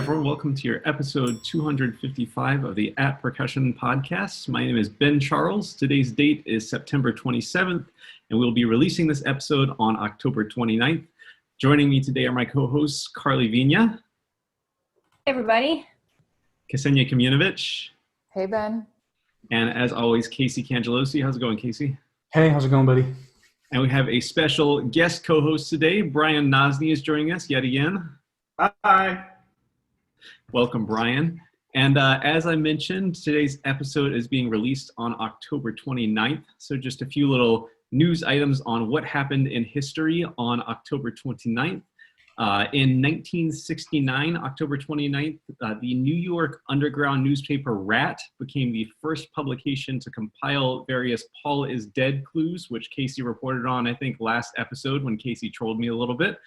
everyone. Welcome to your episode 255 of the At Percussion podcast. My name is Ben Charles. Today's date is September 27th, and we'll be releasing this episode on October 29th. Joining me today are my co-hosts, Karli. Hey, everybody. Ksenija Komljenović. Hey, Ben. And as always, Cangelosi. How's it going, Casey? Hey, how's it going, buddy? And we have a special guest co-host today. Brian Nosny is joining us yet again. Hi. Welcome, Brian. And as I mentioned, today's episode is being released on October 29th. So just a few little news items on what happened in history on October 29th. In 1969, October 29th, the New York underground newspaper Rat became the first publication to compile various Paul is Dead clues, which Casey reported on, I think, last episode when Casey trolled me a little bit.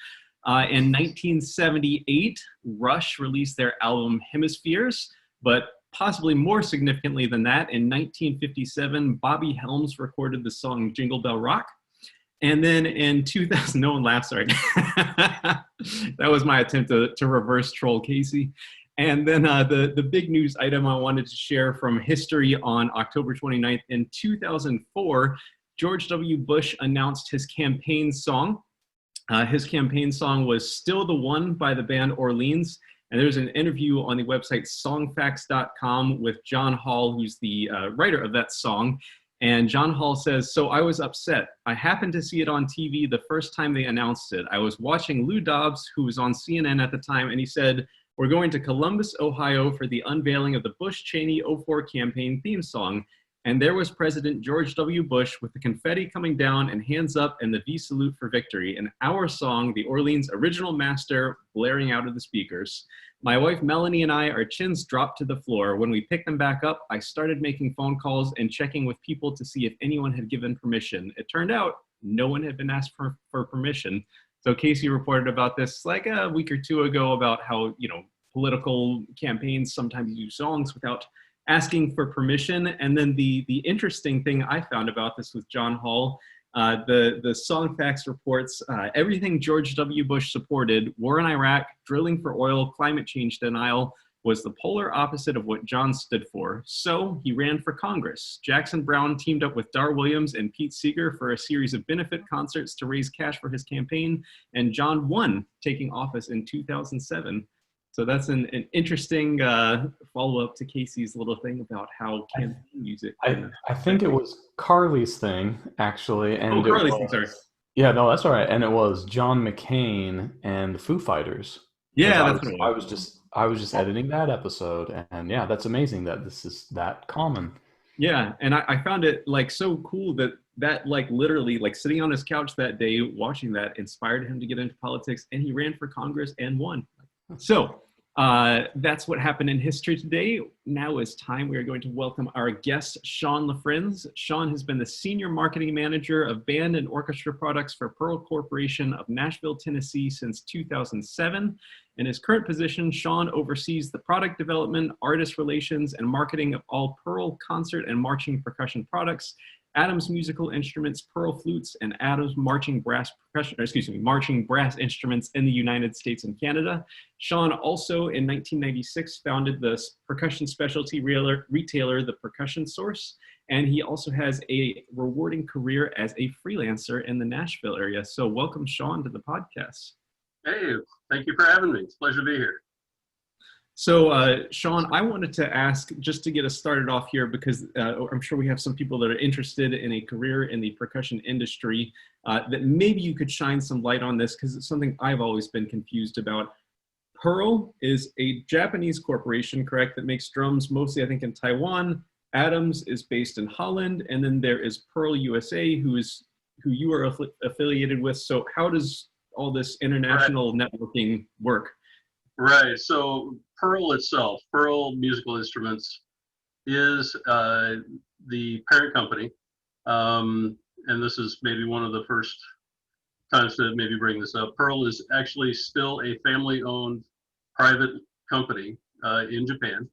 In 1978, Rush released their album Hemispheres, but possibly more significantly than that, in 1957, Bobby Helms recorded the song Jingle Bell Rock. And then in 2000, no one laughs, sorry. That was my attempt to reverse troll Casey. And then the big news item I wanted to share from history on October 29th, in 2004, George W. Bush announced his campaign song. His campaign song was Still the One by the band Orleans. And there's an interview on the website songfacts.com with John Hall, who's the writer of that song. And John Hall says, "So I was upset. I happened to see it on TV the first time they announced it. I was watching Lou Dobbs, who was on CNN at the time, and he said, 'We're going to Columbus, Ohio for the unveiling of the Bush-Cheney 04 campaign theme song.' And there was President George W. Bush with the confetti coming down and hands up and the V salute for victory, and our song, the Orleans original master, blaring out of the speakers. My wife Melanie and I, our chins dropped to the floor. When we picked them back up, I started making phone calls and checking with people to see if anyone had given permission. It turned out no one had been asked for permission." So Casey reported about this like a week or two ago about how, political campaigns sometimes use songs without asking for permission. And then the interesting thing I found about this with John Hall, the Song Facts reports everything George W. Bush supported, war in Iraq, drilling for oil, climate change denial, was the polar opposite of what John stood for. So he ran for Congress. Jackson Browne teamed up with Dar Williams and Pete Seeger for a series of benefit concerts to raise cash for his campaign, and John won, taking office in 2007. So that's an interesting follow-up to Casey's little thing about how campaign music. I think it was Karli's thing, actually. And Karli's thing, sorry. Yeah, no, that's all right. And it was John McCain and the Foo Fighters. Yeah, that's right. I was just editing that episode, and yeah, that's amazing that this is that common. Yeah, and I found it so cool that literally sitting on his couch that day watching that inspired him to get into politics, and he ran for Congress and won. So that's what happened in history today. Now is time we are going to welcome our guest, Shawn Lafrenz. Shawn has been the Senior Marketing Manager of Band and Orchestra Products for Pearl Corporation of Nashville, Tennessee since 2007. In his current position, Shawn oversees the product development, artist relations, and marketing of all Pearl concert and marching percussion products, Adams Musical Instruments, Pearl Flutes, and Adams Marching Brass Instruments in the United States and Canada. Shawn also, in 1996, founded the percussion specialty retailer, The Percussion Source, and he also has a rewarding career as a freelancer in the Nashville area. So welcome, Shawn, to the podcast. Hey, thank you for having me. It's a pleasure to be here. So, Shawn, I wanted to ask, just to get us started off here, because I'm sure we have some people that are interested in a career in the percussion industry, that maybe you could shine some light on this, because it's something I've always been confused about. Pearl is a Japanese corporation, correct, that makes drums mostly, I think, in Taiwan. Adams is based in Holland, and then there is Pearl USA, who you are affiliated with. So how does all this international networking work? Right. So Pearl itself, Pearl Musical Instruments, is the parent company. And this is maybe one of the first times to maybe bring this up. Pearl is actually still a family-owned private company in Japan.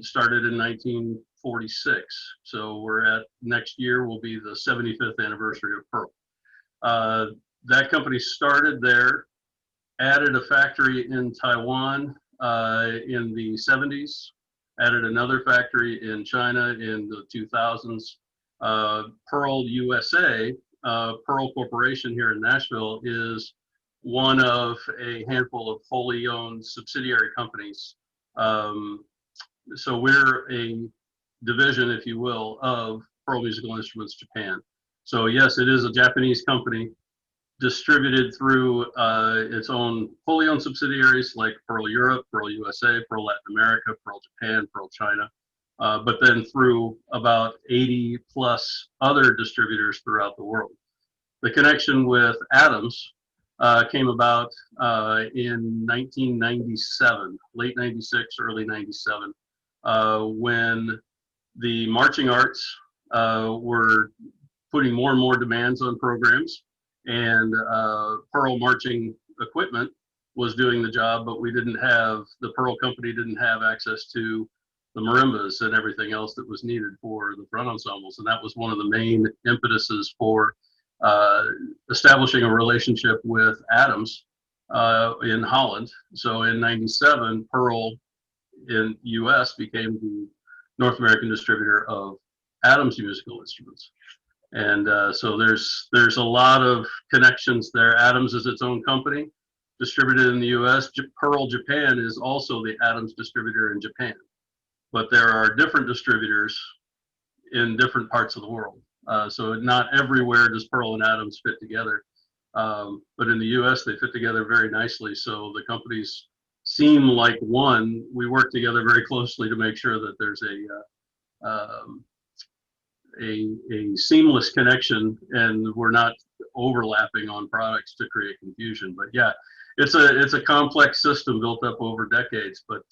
Started in 1946. So next year will be the 75th anniversary of Pearl. That company started there, added a factory in Taiwan in the 70s, added another factory in China in the 2000s. Pearl USA, Pearl Corporation here in Nashville, is one of a handful of wholly owned subsidiary companies. So we're a division, if you will, of Pearl Musical Instruments Japan. So yes, it is a Japanese company distributed through its own wholly owned subsidiaries like Pearl Europe, Pearl USA, Pearl Latin America, Pearl Japan, Pearl China, but then through about 80 plus other distributors throughout the world. The connection with Adams came about in 1997, late 96, early 97, when the marching arts were putting more and more demands on programs, and Pearl marching equipment was doing the job, but the Pearl company didn't have access to the marimbas and everything else that was needed for the front ensembles. And that was one of the main impetuses for establishing a relationship with Adams in Holland. So in 97, Pearl in US became the North American distributor of Adams Musical Instruments. And so there's a lot of connections there. Adams is its own company, distributed in the US. Pearl Japan is also the Adams distributor in Japan. But there are different distributors in different parts of the world. So not everywhere does Pearl and Adams fit together. But in the US, they fit together very nicely. So the companies seem like one. We work together very closely to make sure that there's a seamless connection and we're not overlapping on products to create confusion. But yeah, it's a complex system built up over decades, but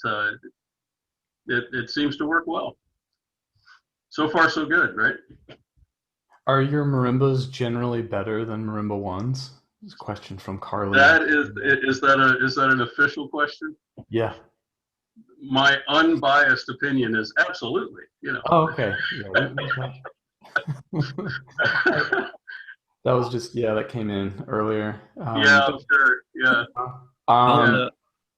it seems to work well. So far, so good, right? Are your marimbas generally better than marimba ones? This is a question from Karli. Is that an official question? Yeah. My unbiased opinion is absolutely. Oh, okay. Yeah, that came in earlier. Yeah, I'm sure. Yeah.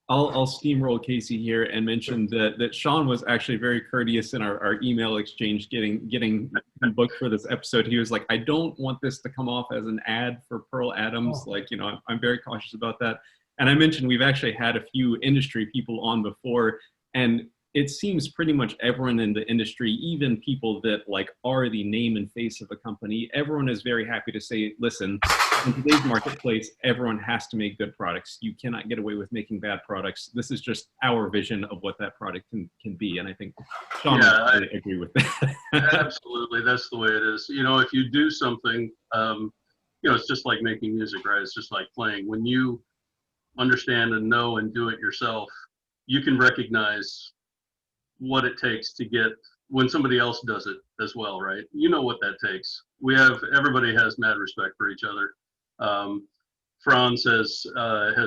I'll steamroll Casey here and mention that Shawn was actually very courteous in our email exchange getting booked for this episode. He was like, I don't want this to come off as an ad for Pearl Adams. Oh. I'm very cautious about that. And I mentioned we've actually had a few industry people on before, and it seems pretty much everyone in the industry, even people that are the name and face of a company, everyone is very happy to say, listen, in today's marketplace, everyone has to make good products. You cannot get away with making bad products. This is just our vision of what that product can be. And I think Shawn would really agree with that. Absolutely. That's the way it is. If you do something, it's just like making music, right? It's just like playing. When you understand and know and do it yourself, you can recognize what it takes to get when somebody else does it as well, right? You know what that takes. Everybody has mad respect for each other. Franz has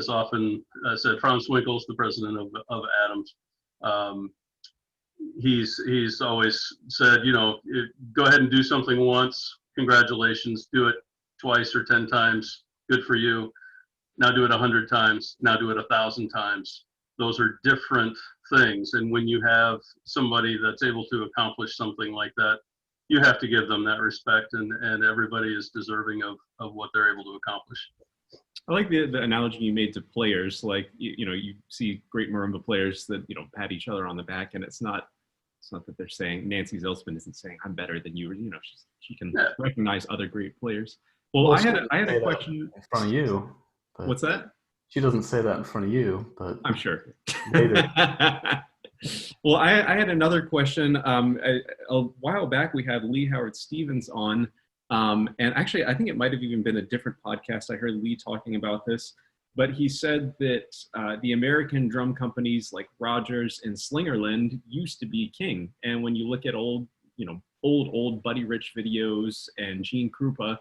often said, Franz Winkels, the president of Adams, he's always said, go ahead and do something once, congratulations, do it twice or 10 times, good for you. Now do it 100 times, now do it 1,000 times. Those are different things. And when you have somebody that's able to accomplish something like that, you have to give them that respect, and everybody is deserving of what they're able to accomplish. I like the analogy you made to players. You see great marimba players that, pat each other on the back, and it's not that they're saying, Nancy Zelsman isn't saying I'm better than you, she can recognize other great players. Well, I had a question in front of you. What's that? She doesn't say that in front of you, but I'm sure. Later. Well, I had another question. A while back, we had Lee Howard Stevens on, and actually, I think it might have even been a different podcast. I heard Lee talking about this, but he said that the American drum companies like Rogers and Slingerland used to be king. And when you look at old Buddy Rich videos and Gene Krupa,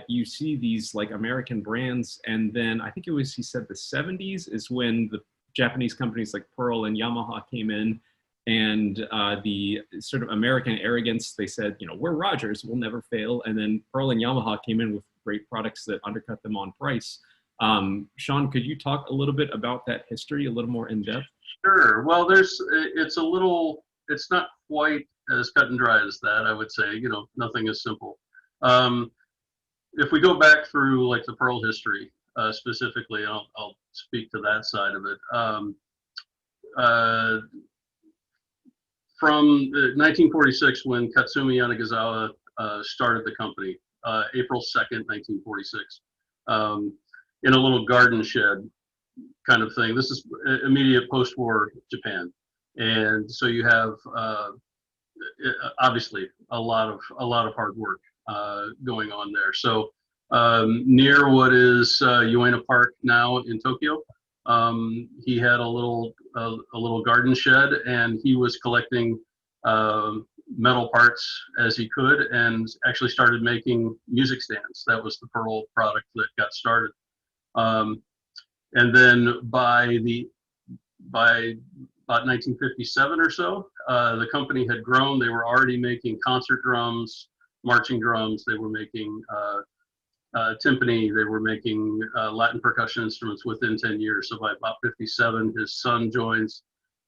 you see these American brands. And then I think he said the 70s is when the Japanese companies like Pearl and Yamaha came in, and the sort of American arrogance, they said, we're Rogers, we'll never fail. And then Pearl and Yamaha came in with great products that undercut them on price. Shawn, could you talk a little bit about that history a little more in depth? Sure. Well, it's not quite as cut and dry as that, I would say. Nothing is simple. Um, if we go back through like the Pearl history, specifically, I'll speak to that side of it. Uh, from 1946, when Katsumi Yanagisawa started the company, April 2nd, 1946, in a little garden shed kind of thing. This is immediate post-war Japan, and so you have obviously a lot of hard work going on there. So near what is Ueno Park now in Tokyo, he had a little garden shed, and he was collecting metal parts as he could, and actually started making music stands. That was the Pearl product that got started. And then by about 1957 or so, the company had grown. They were already making concert drums, marching drums. They were making timpani. They were making Latin percussion instruments within 10 years. So by about 57, his son joins.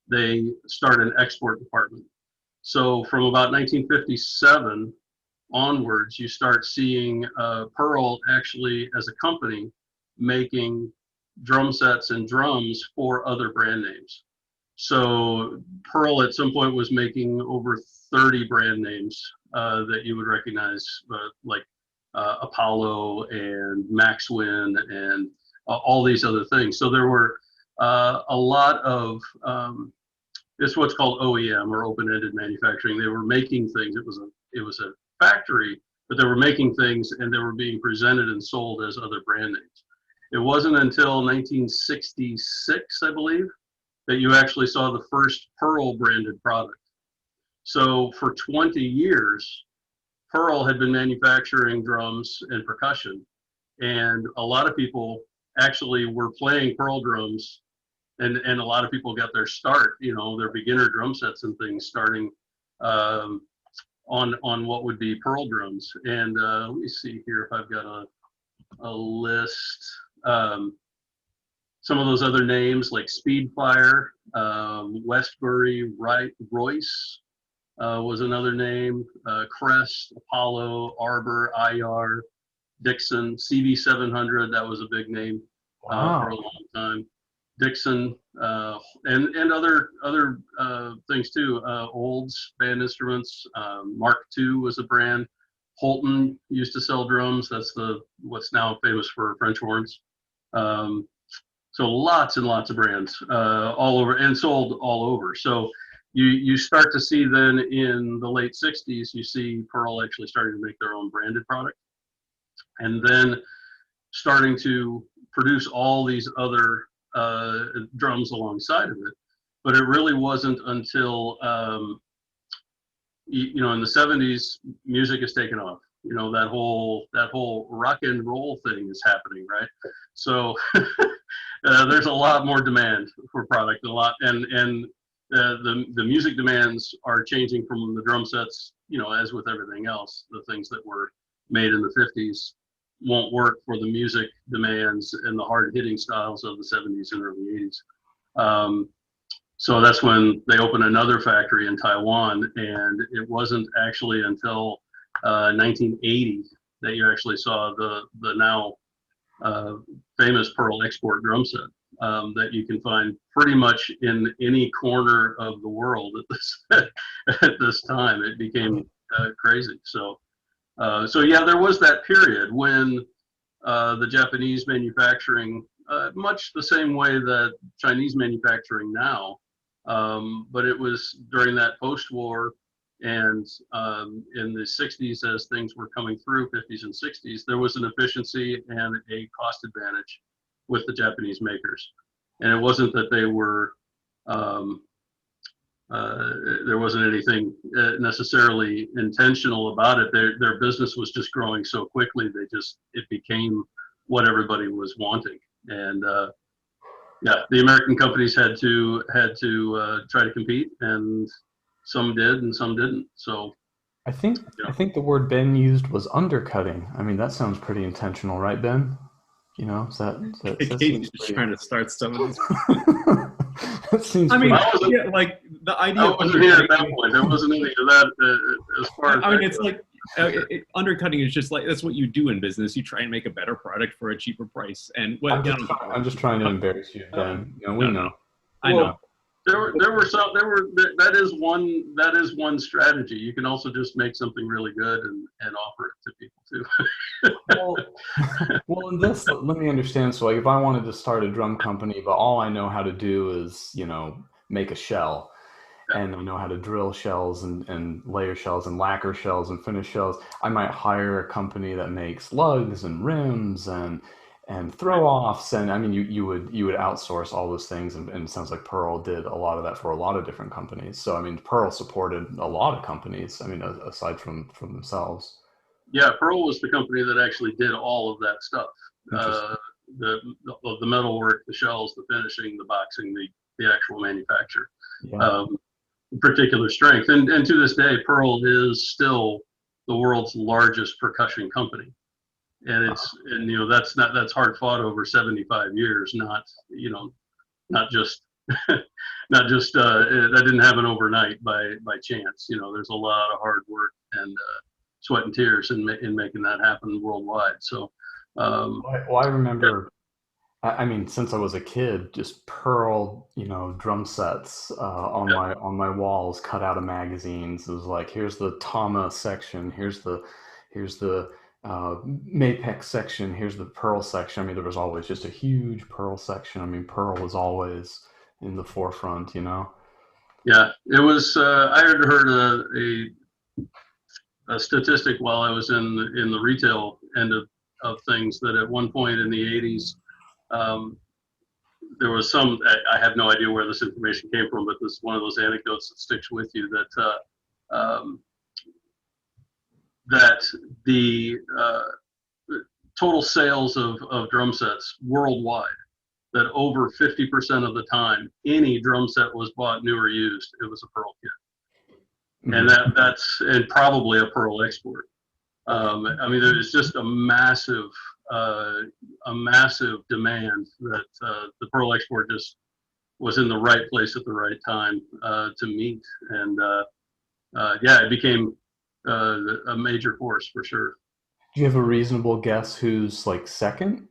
They start an export department. So from about 1957 onwards, you start seeing Pearl actually as a company making drum sets and drums for other brand names. So Pearl at some point was making over 30 brand names that you would recognize, like Apollo and Maxwin and all these other things. So there were a lot of it's what's called OEM, or open-ended manufacturing. They were making things. It was a factory, but they were making things, and they were being presented and sold as other brand names. It wasn't until 1966, I believe, that you actually saw the first Pearl branded product. So for 20 years, Pearl had been manufacturing drums and percussion, and a lot of people actually were playing Pearl drums, and a lot of people got their start, their beginner drum sets and things starting on what would be Pearl drums. And let me see here if I've got a list. Some of those other names like Speedfire, Westbury, Royce was another name, Crest, Apollo, Arbor, IR, Dixon, CV700, that was a big name for a long time. Dixon, and other things too. Olds band instruments. Mark II was a brand. Holton used to sell drums. That's what's now famous for French horns. So lots and lots of brands all over, and sold all over. So you start to see then in the late 60s, you see Pearl actually starting to make their own branded product, and then starting to produce all these other drums alongside of it. But it really wasn't until in the 70s, music is taken off. That whole rock and roll thing is happening, right? So there's a lot more demand for product, and the music demands are changing from the drum sets. As with everything else, the things that were made in the 50s won't work for the music demands and the hard-hitting styles of the 70s and early 80s. So that's when they opened another factory in Taiwan, and it wasn't actually until 1980 that you actually saw the now famous Pearl export drum set that you can find pretty much in any corner of the world at this time. It became crazy. So yeah, there was that period when the Japanese manufacturing, much the same way that Chinese manufacturing now, but it was during that post-war, and in the 60s, as things were coming through, 50s and 60s, there was an efficiency and a cost advantage with the Japanese makers. And it wasn't that they were, there wasn't anything necessarily intentional about it. Their business was just growing so quickly, it became what everybody was wanting. And yeah, the American companies had to try to compete, and some did and some didn't. So I think the word Ben used was undercutting. I mean, that sounds pretty intentional, right, Ben? Is that Casey's just trying to start some of these. That seems I mean, pretty- yeah, like the idea I of wasn't here at that undercutting. point. There wasn't any of that as far as I mean, that it's goes. like undercutting is just like that's what you do in business. You try and make a better product for a cheaper price. And what I'm just trying to embarrass you, Ben. You know, we know. I know. That is one strategy. You can also just make something really good and offer it to people too. Well, in this, let me understand. So, like, if I wanted to start a drum company, but all I know how to do is, make a shell, and I know how to drill shells and layer shells and lacquer shells and finish shells, I might hire a company that makes lugs and rims and throw-offs, and I mean, you would outsource all those things, and it sounds like Pearl did a lot of that for a lot of different companies. So, I mean, Pearl supported a lot of companies. I mean, aside from themselves. Yeah, Pearl was the company that actually did all of that stuff. The metalwork, the shells, the finishing, the boxing, the actual manufacture. Yeah. Particular strength. And to this day, Pearl is still the world's largest percussion company. And that's hard fought over 75 years, not just that didn't happen overnight by chance. There's a lot of hard work and sweat and tears in making that happen worldwide. So Well, I remember, I mean, since I was a kid, just Pearl, drum sets on my walls, cut out of magazines. It was like, here's the Tama section, here's the Mapex section, here's the Pearl section. I mean, there was always just a huge Pearl section. I mean, Pearl was always in the forefront, Yeah, it was. I heard a statistic while I was in the retail end of things that at one point in the 80s, there was some. I have no idea where this information came from, but this is one of those anecdotes that sticks with you that the total sales of drum sets worldwide, that over 50% of the time any drum set was bought new or used, it was a Pearl kit. And that's probably a Pearl export. I mean, there's just a massive demand that the Pearl export just was in the right place at the right time to meet. And it became a major force for sure. Do you have a reasonable guess who's like second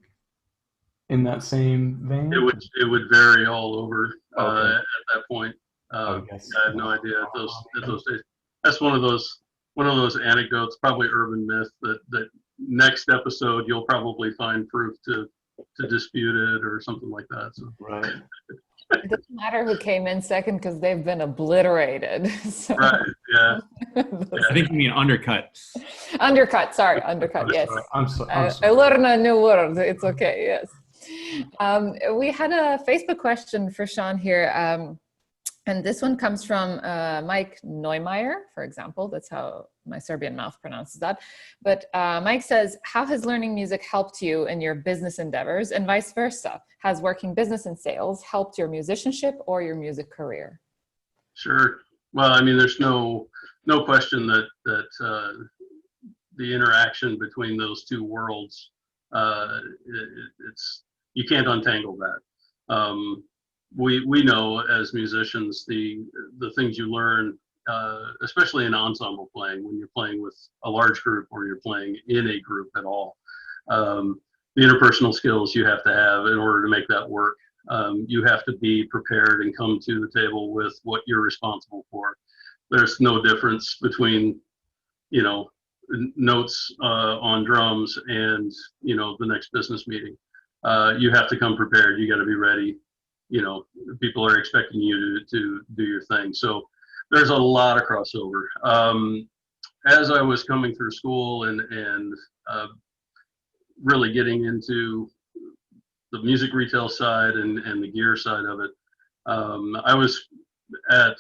in that same vein? It would vary all over Okay. at that point. I have no idea at those days. That's one of those anecdotes, probably urban myth that next episode you'll probably find proof to dispute it or something like that. So. Right. It doesn't matter who came in second because they've been obliterated. So. Right. Yeah. I think you mean undercut. Undercut. Sorry, undercut. Yes. I'm sorry. I learned a new word. It's okay. Yes. We had a Facebook question for Shawn here. And this one comes from Mike Neumeier, for example. That's how my Serbian mouth pronounces that. But Mike says, how has learning music helped you in your business endeavors and vice versa? Has working business and sales helped your musicianship or your music career? Sure. Well, I mean, there's no question that the interaction between those two worlds, you can't untangle that. We know as musicians the things you learn, especially in ensemble playing, when you're playing with a large group or you're playing in a group at all. The interpersonal skills you have to have in order to make that work. You have to be prepared and come to the table with what you're responsible for. There's no difference between, notes on drums and, the next business meeting. You have to come prepared. You got to be ready. People are expecting you to do your thing. So there's a lot of crossover. As I was coming through school and really getting into the music retail side and the gear side of it, I was at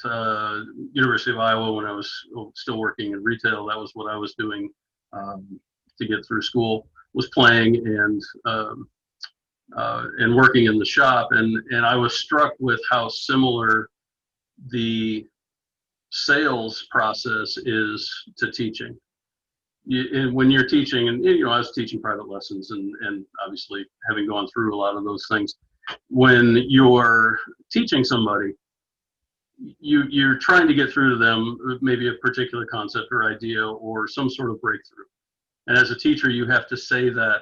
University of Iowa when I was still working in retail. That was what I was doing to get through school, was playing and working in the shop, and I was struck with how similar the sales process is to teaching. And when you're teaching, and I was teaching private lessons, and obviously having gone through a lot of those things, when you're teaching somebody, you're trying to get through to them maybe a particular concept or idea or some sort of breakthrough. And as a teacher, you have to say that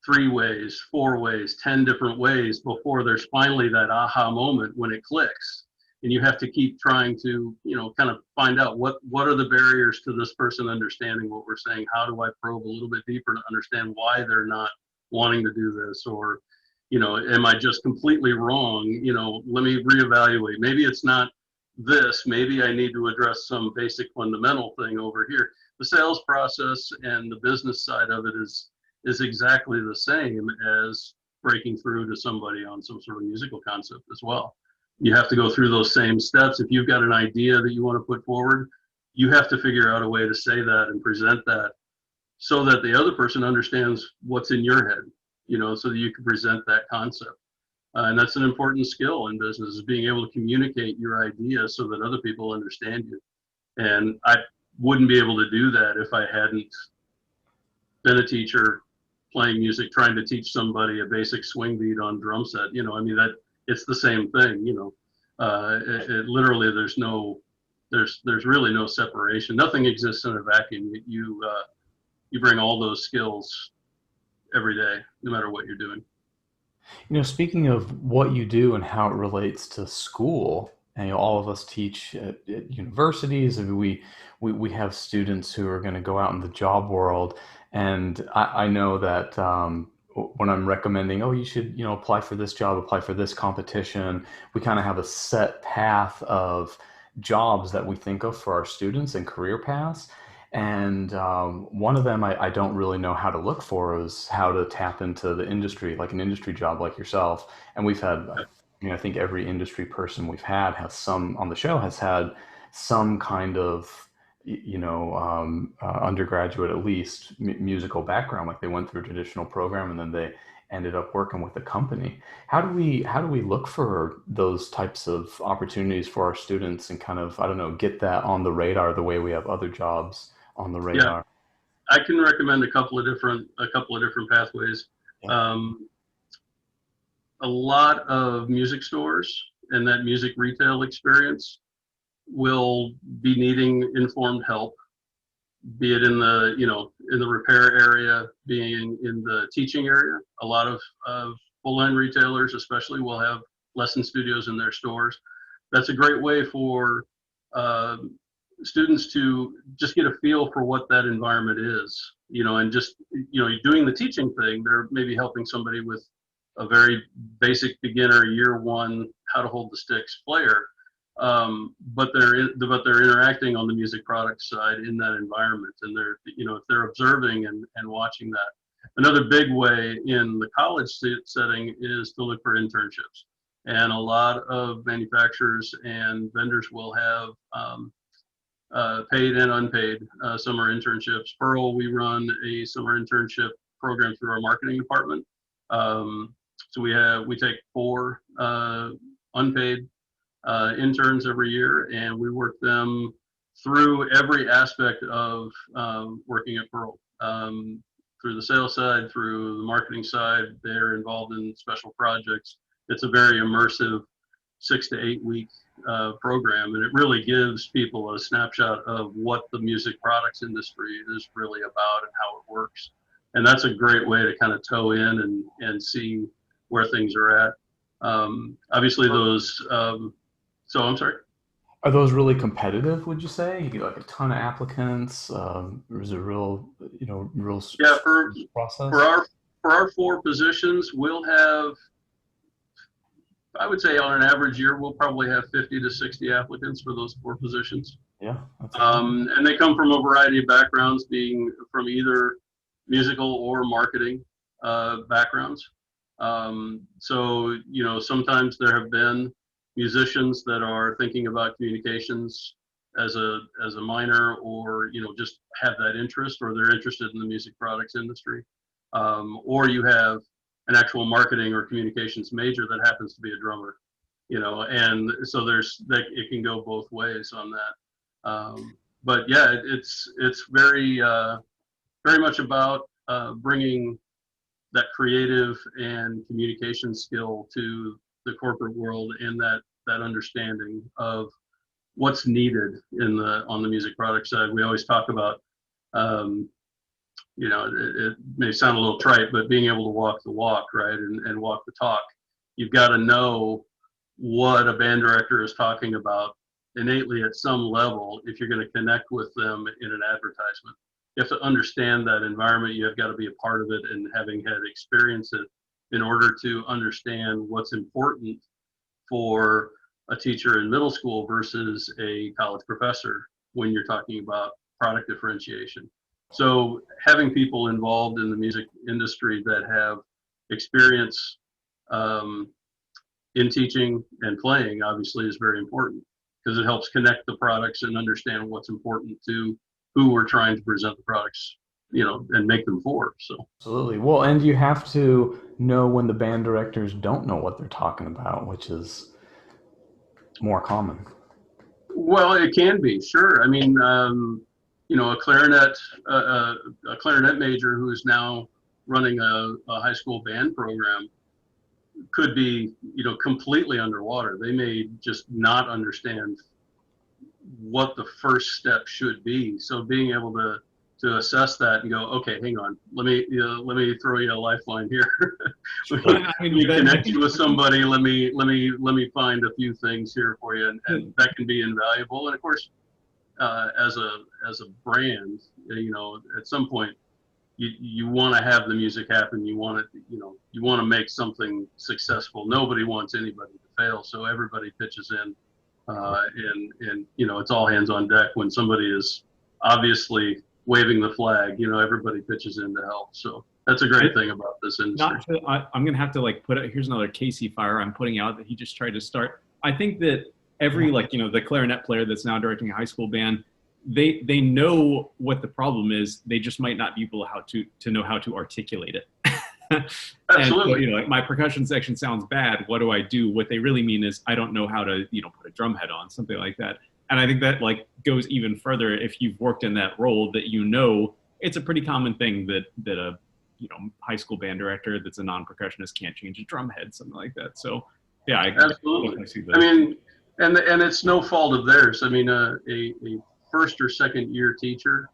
3 ways, 4 ways, 10 different ways before there's finally that aha moment when it clicks. And you have to keep trying to, kind of find out what are the barriers to this person understanding what we're saying. How do I probe a little bit deeper to understand why they're not wanting to do this? Or, am I just completely wrong? Let me reevaluate. Maybe it's not this. Maybe I need to address some basic fundamental thing over here. The sales process and the business side of it is exactly the same as breaking through to somebody on some sort of musical concept as well. You have to go through those same steps. If you've got an idea that you want to put forward, you have to figure out a way to say that and present that so that the other person understands what's in your head, so that you can present that concept. And that's an important skill in business, is being able to communicate your idea so that other people understand you. And I wouldn't be able to do that if I hadn't been a teacher playing music, trying to teach somebody a basic swing beat on drum set. That it's the same thing. It literally, there's really no separation. Nothing exists in a vacuum. You bring all those skills every day, no matter what you're doing. Speaking of what you do and how it relates to school, and all of us teach at universities, and we have students who are going to go out in the job world. And I know that when I'm recommending, you should, apply for this job, apply for this competition, we kind of have a set path of jobs that we think of for our students and career paths. And one of them I don't really know how to look for is how to tap into the industry, like an industry job like yourself. And we've had, I think every industry person we've had on the show has had some kind of, undergraduate, at least musical background, like they went through a traditional program and then they ended up working with a company. How do we look for those types of opportunities for our students and kind of, I don't know, get that on the radar the way we have other jobs on the radar? Yeah, I can recommend a couple of different pathways. Yeah. A lot of music stores and that music retail experience will be needing informed help, be it in the repair area, being in the teaching area. A lot of full-line retailers especially will have lesson studios in their stores. That's a great way for students to just get a feel for what that environment is, and just, doing the teaching thing. They're maybe helping somebody with a very basic beginner year 1 how to hold the sticks player. But they're interacting on the music product side in that environment, and they're, if they're observing and watching that. Another big way in the college setting is to look for internships, and a lot of manufacturers and vendors will have paid and unpaid summer internships. Pearl, we run a summer internship program through our marketing department. So we take 4 unpaid interns every year, and we work them through every aspect of working at Pearl, through the sales side, through the marketing side. They're involved in special projects. It's a very immersive 6 to 8 week program, and it really gives people a snapshot of what the music products industry is really about and how it works. And that's a great way to kind of toe in and see where things are at. Obviously those, so I'm sorry. Are those really competitive, would you say? You get like a ton of applicants, or is it real process? For our 4 positions, we'll have, I would say on an average year, we'll probably have 50 to 60 applicants for those 4 positions. Yeah. And they come from a variety of backgrounds, being from either musical or marketing backgrounds. So, sometimes there have been musicians that are thinking about communications as a minor, or, just have that interest, or they're interested in the music products industry. Or you have an actual marketing or communications major that happens to be a drummer, and so it can go both ways on that. But yeah, it's very, very much about bringing that creative and communication skill to the corporate world, and that understanding of what's needed on the music product side. We always talk about, it may sound a little trite, but being able to walk the walk, right, and walk the talk. You've got to know what a band director is talking about innately at some level if you're going to connect with them in an advertisement. You have to understand that environment. You have got to be a part of it, and having had experienced it in order to understand what's important for a teacher in middle school versus a college professor when you're talking about product differentiation. So having people involved in the music industry that have experience in teaching and playing obviously is very important, because it helps connect the products and understand what's important to who we're trying to present the products, and make them for. So absolutely. Well, and you have to know when the band directors don't know what they're talking about, which is more common. Well, it can be, sure. I mean, a clarinet major who is now running a high school band program could be, completely underwater. They may just not understand what the first step should be. So being able to assess that and go, okay, hang on, let me throw you a lifeline here. Let me connect you with somebody. Let me find a few things here for you, and that can be invaluable. And of course, as a brand, at some point, you want to have the music happen. You want to make something successful. Nobody wants anybody to fail, so everybody pitches in, and it's all hands on deck when somebody is obviously waving the flag. Everybody pitches in to help. So that's a great thing about this industry. I'm gonna have to put it. Here's another Casey fire I'm putting out that he just tried to start. I think that every the clarinet player that's now directing a high school band, they know what the problem is. They just might not be able to know how to articulate it. Absolutely. And so, my percussion section sounds bad. What do I do? What they really mean is I don't know how to put a drum head on, something like that. And I think that goes even further if you've worked in that role, that it's a pretty common thing that a high school band director that's a non-percussionist can't change a drum head, something like that. So yeah, absolutely. I mean, and it's no fault of theirs. I mean, a first or second year teacher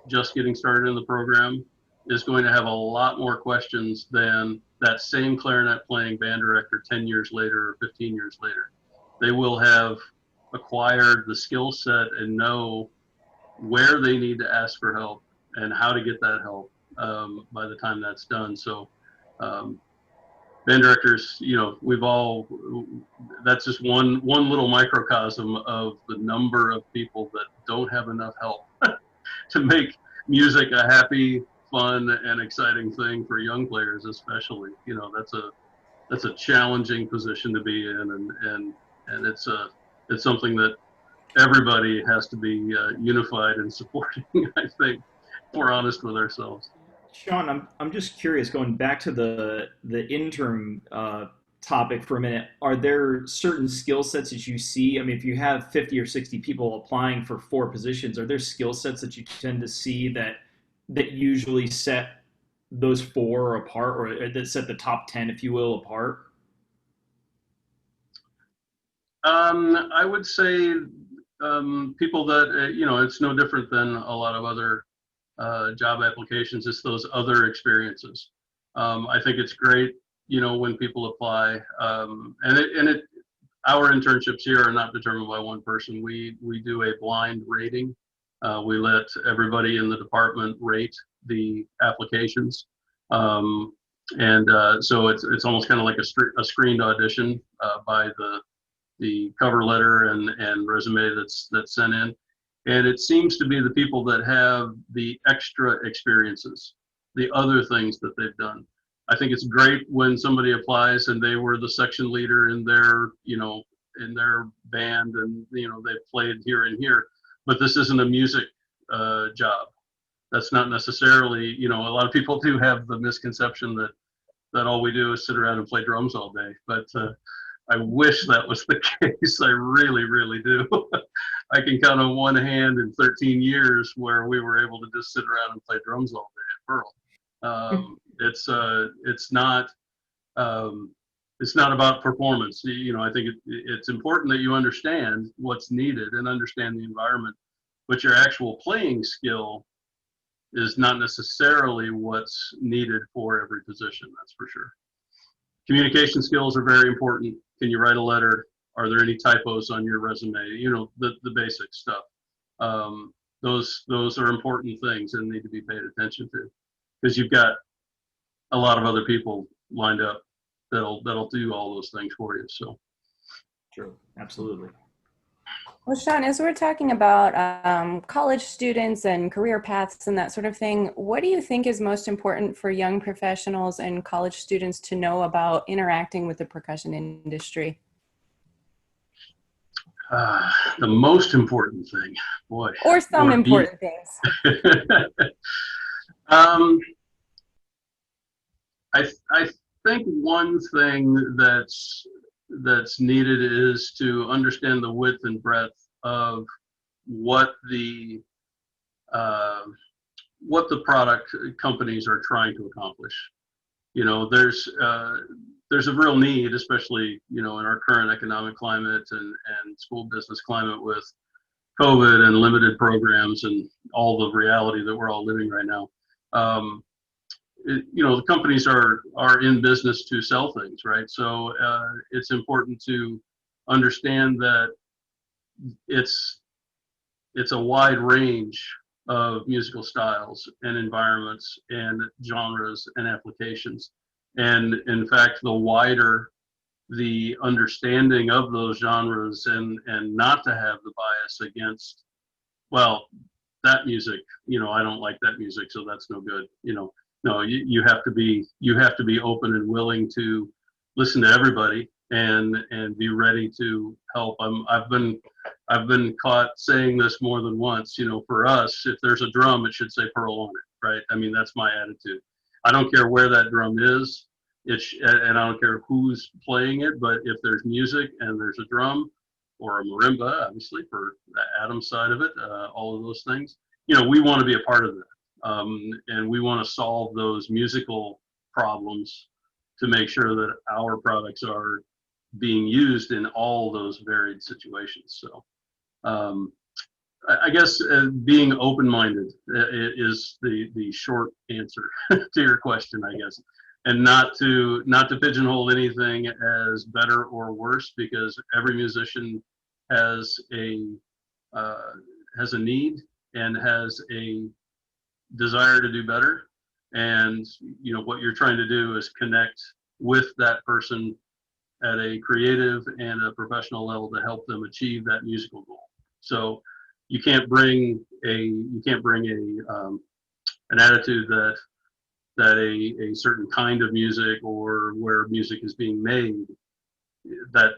just getting started in the program is going to have a lot more questions than that same clarinet playing band director 10 years later or 15 years later. They will have acquired the skill set and know where they need to ask for help and how to get that help by the time that's done. So band directors, that's just one little microcosm of the number of people that don't have enough help to make music a happy, fun, and exciting thing for young players, especially. That's a challenging position to be in, and it's something that everybody has to be unified in supporting. I think, if we're honest with ourselves. Shawn, I'm just curious, going back to the intern topic for a minute, are there certain skill sets that you see? I mean, if you have 50 or 60 people applying for 4 positions, are there skill sets that you tend to see that usually set those 4 apart, or that set the top 10, if you will, apart? I would say people that, it's no different than a lot of other job applications. It's those other experiences. I think it's great, when people apply, and our internships here are not determined by one person. We do a blind rating. We let everybody in the department rate the applications. So it's almost kind of like a screened audition by the cover letter and resume that's sent in. And it seems to be the people that have the extra experiences, the other things that they've done. I think it's great when somebody applies and they were the section leader in their band, and they played here and here, but this isn't a music job. That's not necessarily, a lot of people do have the misconception that all we do is sit around and play drums all day, but I wish that was the case. I really, really do. I can count on one hand in 13 years where we were able to just sit around and play drums all day at Pearl. It's not it's not about performance. You know, I think it's important that you understand what's needed and understand the environment, but your actual playing skill is not necessarily what's needed for every position. That's for sure. Communication skills are very important. Can you write a letter? Are there any typos on your resume? You know, the basic stuff. Those are important things and need to be paid attention to, because you've got a lot of other people lined up that'll do all those things for you. So True, absolutely. Well, Shawn, as we're talking about college students and career paths and that sort of thing, what do you think is most important for young professionals and college students to know about interacting with the percussion industry? The most important thing, boy. Or some important things. I think one thing that's needed is to understand the width and breadth of what the product companies are trying to accomplish. You know, there's a real need, especially, you know, in our current economic climate and school business climate with COVID and limited programs and all the reality that we're all living right now. You know, the companies are in business to sell things, right? So it's important to understand that it's a wide range of musical styles and environments and genres and applications. And in fact, the wider the understanding of those genres and not to have the bias against, well, that music, you know, I don't like that music, so that's no good. You know, no, you have to be open and willing to listen to everybody and be ready to help. I've been caught saying this more than once. You know, for us, if there's a drum, it should say Pearl on it, right? I mean, that's my attitude. I don't care where that drum is, and I don't care who's playing it, but if there's music and there's a drum or a marimba, obviously for the Adam's side of it, all of those things, you know, we want to be a part of that. And we want to solve those musical problems to make sure that our products are being used in all those varied situations. So I guess being open-minded is the short answer to your question, I guess, and not to pigeonhole anything as better or worse, because every musician has a need and has a desire to do better. And you know, what you're trying to do is connect with that person at a creative and a professional level to help them achieve that musical goal. So you can't bring an attitude that a certain kind of music or where music is being made, that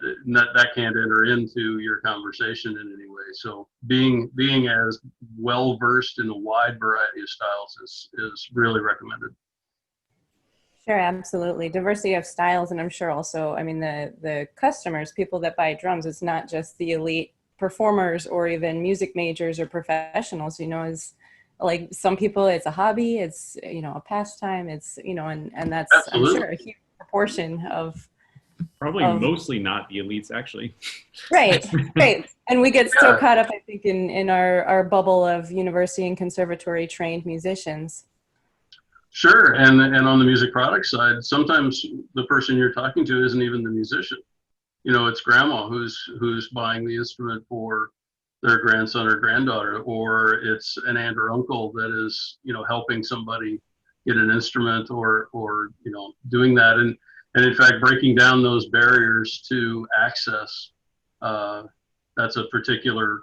can't enter into your conversation in any way. So being as well versed in a wide variety of styles is really recommended. Sure, absolutely. Diversity of styles, and I'm sure also, I mean, the customers, people that buy drums, it's not just the elite performers or even music majors or professionals, you know, is like some people it's a hobby, it's, you know, a pastime, it's, you know, and that's, absolutely, I'm sure, a huge proportion of probably mostly not the elites, actually. Right, right. And we get so caught up, I think, in our bubble of university and conservatory trained musicians. Sure, and on the music product side, sometimes the person you're talking to isn't even the musician. You know, it's grandma who's buying the instrument for their grandson or granddaughter, or it's an aunt or uncle that is, you know, helping somebody get an instrument or you know, doing that. And in fact, breaking down those barriers to access, that's a particular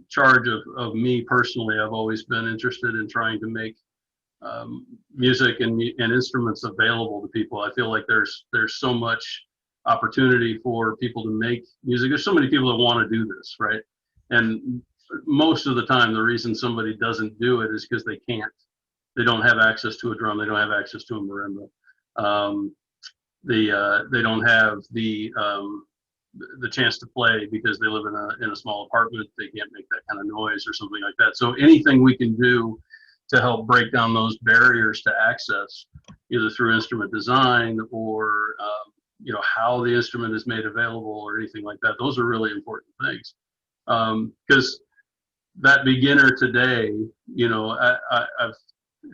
charge of me personally. I've always been interested in trying to make music and instruments available to people. I feel like there's so much opportunity for people to make music. There's so many people that want to do this, right? And most of the time, the reason somebody doesn't do it is because they can't. They don't have access to a drum. They don't have access to a marimba. They don't have the chance to play because they live in a small apartment. They can't make that kind of noise or something like that. So anything we can do to help break down those barriers to access, either through instrument design or how the instrument is made available or anything like that. Those are really important things, because that beginner today, I've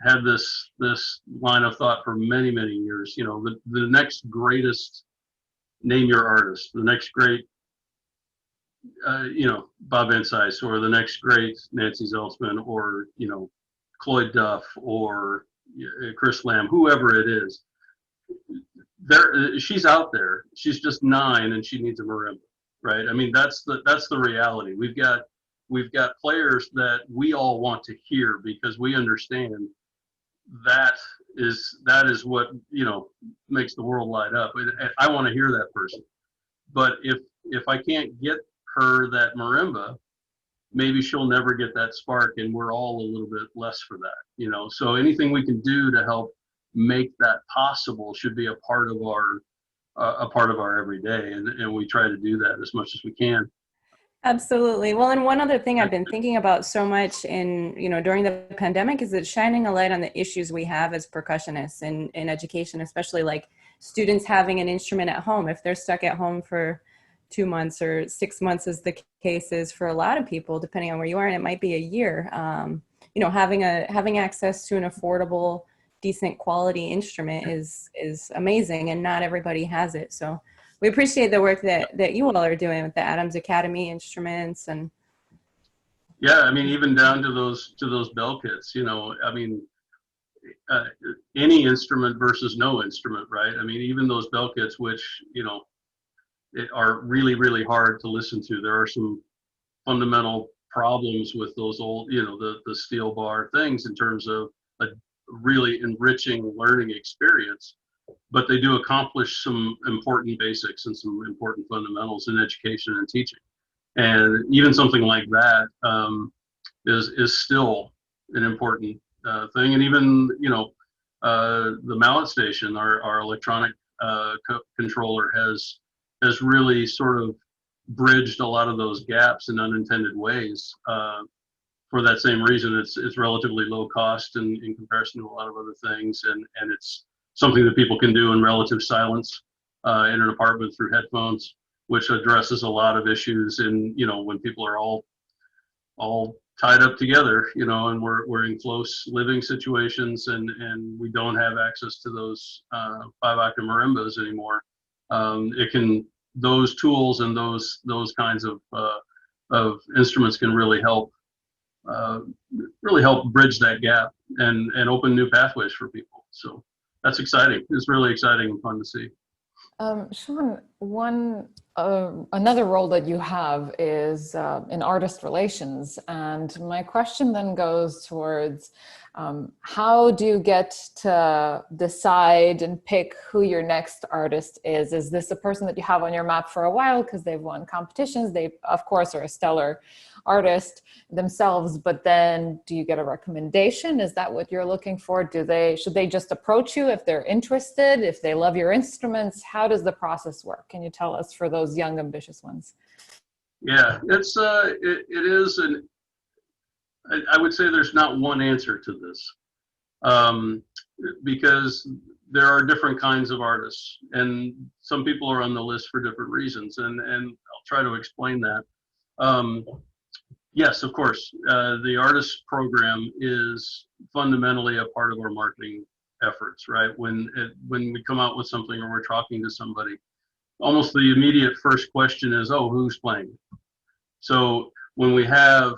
had this line of thought for many years. The next greatest, name your artist, the next great Bob Ensice, or the next great Nancy Zelsman, or Cloyd Duff, or Chris Lamb, whoever it is. She's out there. She's just 9 and she needs a marimba, right? I mean, that's the reality. We've got players that we all want to hear, because we understand that is what makes the world light up. I want to hear that person. But if I can't get her that marimba, maybe she'll never get that spark, and we're all a little bit less for that. So anything we can do to help make that possible should be a part of our everyday, and we try to do that as much as we can. Absolutely. Well, and one other thing I've been thinking about so much during the pandemic is it's shining a light on the issues we have as percussionists in education, especially like students having an instrument at home. If they're stuck at home for 2 months or 6 months, as the case is for a lot of people, depending on where you are, and it might be a year, having access to an affordable, decent quality instrument is amazing, and not everybody has it. So we appreciate the work that you all are doing with the Adams Academy instruments. And yeah, I mean, even down to those bell kits, any instrument versus no instrument, right? I mean, even those bell kits, which are really hard to listen to. There are some fundamental problems with those old, the steel bar things in terms of a really enriching learning experience. But they do accomplish some important basics and some important fundamentals in education and teaching. And even something like that is still an important thing. And even, the Malletstation, our electronic controller, has really sort of bridged a lot of those gaps in unintended ways. For that same reason, it's relatively low cost in comparison to a lot of other things, and it's something that people can do in relative silence in an apartment through headphones, which addresses a lot of issues in when people are all tied up together, and we're in close living situations, and we don't have access to those 5-octave marimbas anymore. Those tools and those kinds of instruments can really help bridge that gap and open new pathways for people. So that's exciting. It's really exciting and fun to see. Shawn, another role that you have is in artist relations. And my question then goes towards how do you get to decide and pick who your next artist is? Is this a person that you have on your map for a while because they've won competitions? They, of course, are a stellar artist themselves, but then do you get a recommendation? Is that what you're looking for? Should they just approach you if they're interested, if they love your instruments? How does the process work? Can you tell us for those young, ambitious ones? Yeah, it is I would say there's not one answer to this, because there are different kinds of artists, and some people are on the list for different reasons, and I'll try to explain that. Yes, of course, the artist program is fundamentally a part of our marketing efforts, right? When we come out with something or we're talking to somebody, almost the immediate first question is, oh, who's playing? So when we have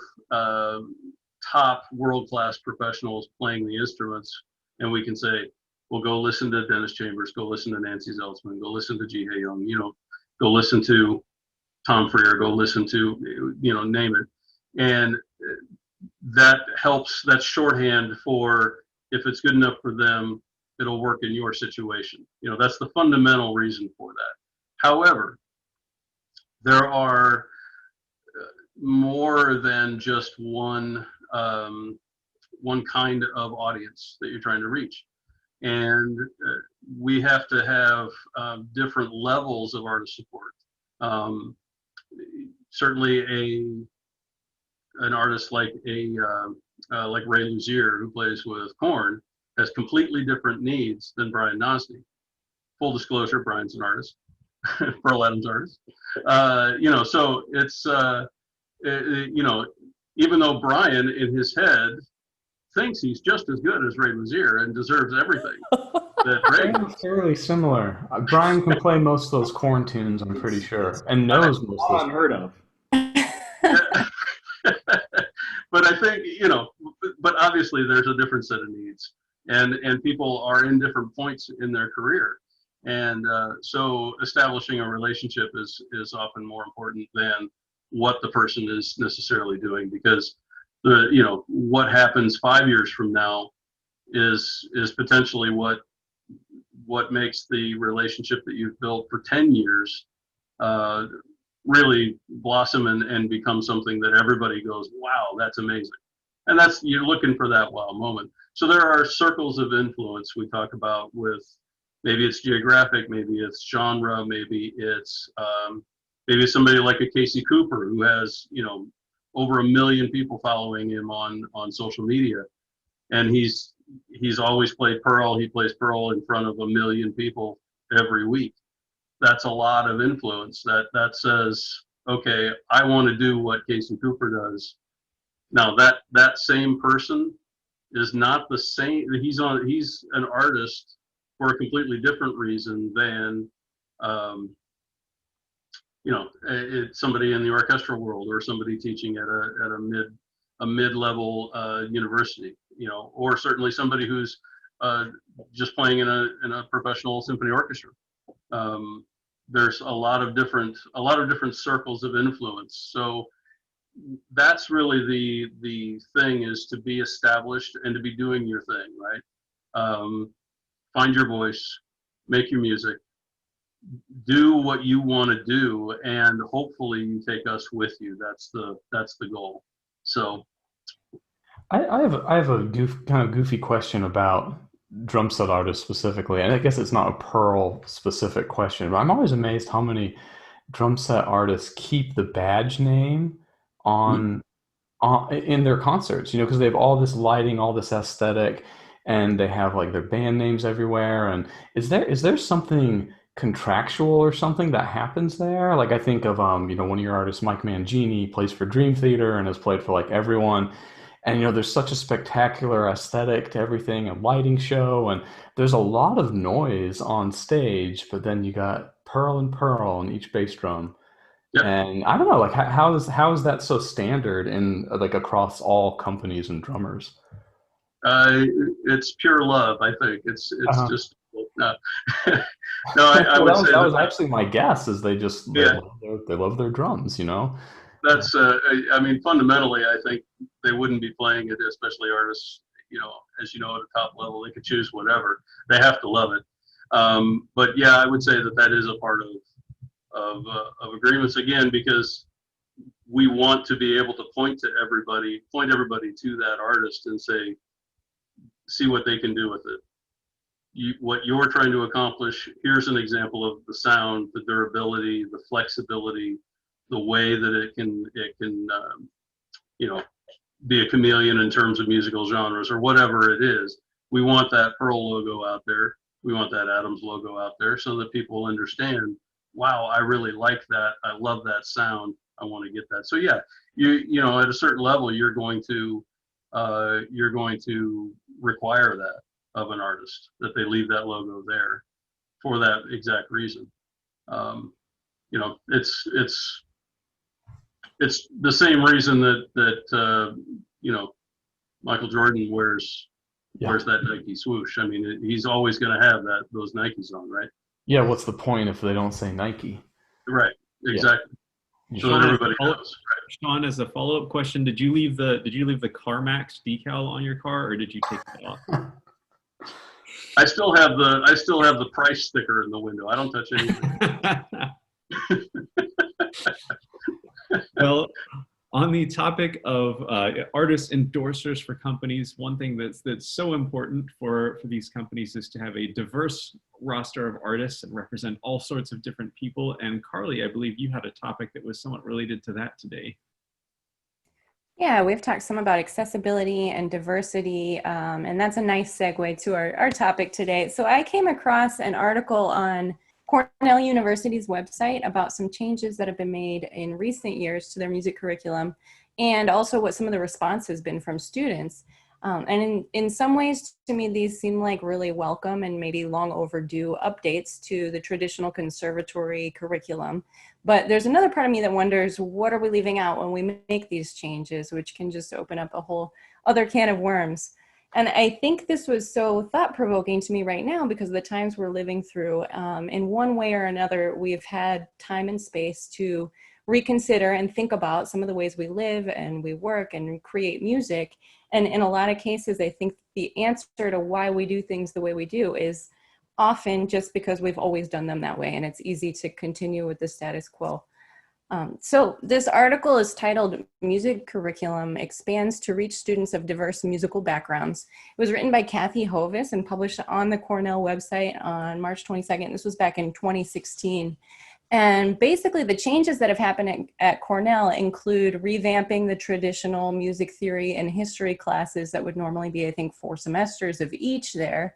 top world-class professionals playing the instruments, and we can say, well, go listen to Dennis Chambers, go listen to Nancy Zelsman, go listen to Ji Hae Young, go listen to Tom Freer, go listen to, name it. And that helps, that's shorthand for, if it's good enough for them, it'll work in your situation. That's the fundamental reason for that. However, there are more than just one kind of audience that you're trying to reach. And we have to have different levels of artist support. Certainly an artist like like Ray Luzier, who plays with Korn, has completely different needs than Brian Nosny. Full disclosure, Brian's an artist, Pearl Adams artist. You know, so it's you know, even though Brian in his head thinks he's just as good as Ray Luzier and deserves everything that Ray They're fairly similar. Brian can play most of those Korn tunes, I'm pretty sure, and knows most of those. Unheard of. But I think, you know, but obviously there's a different set of needs, and people are in different points in their career, and so establishing a relationship is often more important than what the person is necessarily doing, because you know, what happens 5 years from now is potentially what makes the relationship that you've built for 10 years really blossom and become something that everybody goes, wow, that's amazing. And that's, you're looking for that wow moment. So there are circles of influence we talk about with, maybe it's geographic, maybe it's genre, maybe it's somebody like a Casey Cooper, who has, you know, over 1 million people following him on social media, and he's always played Pearl. He plays Pearl in front of 1 million people every week. That's a lot of influence. That says, okay, I want to do what Casey Cooper does. Now that same person is not the same. He's an artist for a completely different reason than you know, it's somebody in the orchestral world, or somebody teaching at a mid-level university, you know, or certainly somebody who's just playing in a professional symphony orchestra. There's a lot of different circles of influence. So that's really the thing, is to be established and to be doing your thing, right? Find your voice, make your music, do what you want to do, and hopefully you take us with you. That's the goal. So I have a kind of goofy question about drum set artists specifically, and I guess it's not a Pearl specific question, but I'm always amazed how many drum set artists keep the badge name on in their concerts, you know, because they have all this lighting, all this aesthetic, and they have like their band names everywhere. And is there something contractual or something that happens there? Like, I think of you know, one of your artists, Mike Mangini, plays for Dream Theater and has played for like everyone, and you know, there's such a spectacular aesthetic to everything, a lighting show, and there's a lot of noise on stage, but then you got Pearl on each bass drum. Yep. And I don't know, like, how is that so standard in like across all companies and drummers? It's pure love, I think. It's just no. No, I well, would say that was actually my guess, is they just they love their drums, you know. That's I mean, fundamentally, I think they wouldn't be playing it, especially artists, you know, as you know, at a top level, they could choose whatever. They have to love it. But yeah, I would say that is a part of agreements, again, because we want to be able to point everybody to that artist and say, see what they can do with it. What you're trying to accomplish, here's an example of the sound, the durability, the flexibility, the way that it can you know, be a chameleon in terms of musical genres or whatever it is. We want that Pearl logo out there. We want that Adams logo out there, so that people understand, wow, I really like that. I love that sound. I want to get that. So yeah, you know, at a certain level, you're going to require that of an artist, that they leave that logo there for that exact reason. You know, it's the same reason that you know, Michael Jordan wears that Nike swoosh. I mean, he's always going to have those Nikes on, right? Yeah, what's the point if they don't say Nike? Right, exactly. Yeah. So that everybody knows. Right? Sean, as a follow-up question, did you leave the CarMax decal on your car, or did you take that off? I still have the price sticker in the window. I don't touch anything. Well, on the topic of artist endorsers for companies, one thing that's so important for these companies is to have a diverse roster of artists and represent all sorts of different people. And Karli, I believe you had a topic that was somewhat related to that today. Yeah, we've talked some about accessibility and diversity, and that's a nice segue to our topic today. So I came across an article on Cornell University's website about some changes that have been made in recent years to their music curriculum, and also what some of the response has been from students. And in some ways, to me, these seem like really welcome and maybe long overdue updates to the traditional conservatory curriculum. But there's another part of me that wonders, what are we leaving out when we make these changes, which can just open up a whole other can of worms. And I think this was so thought-provoking to me right now because of the times we're living through. In one way or another, we've had time and space to reconsider and think about some of the ways we live and we work and create music. And in a lot of cases, I think the answer to why we do things the way we do is often just because we've always done them that way, and it's easy to continue with the status quo. So this article is titled "Music Curriculum Expands to Reach Students of Diverse Musical Backgrounds." It was written by Kathy Hovis and published on the Cornell website on March 22nd. This was back in 2016. And basically the changes that have happened at Cornell include revamping the traditional music theory and history classes that would normally be, I think, 4 semesters of each there,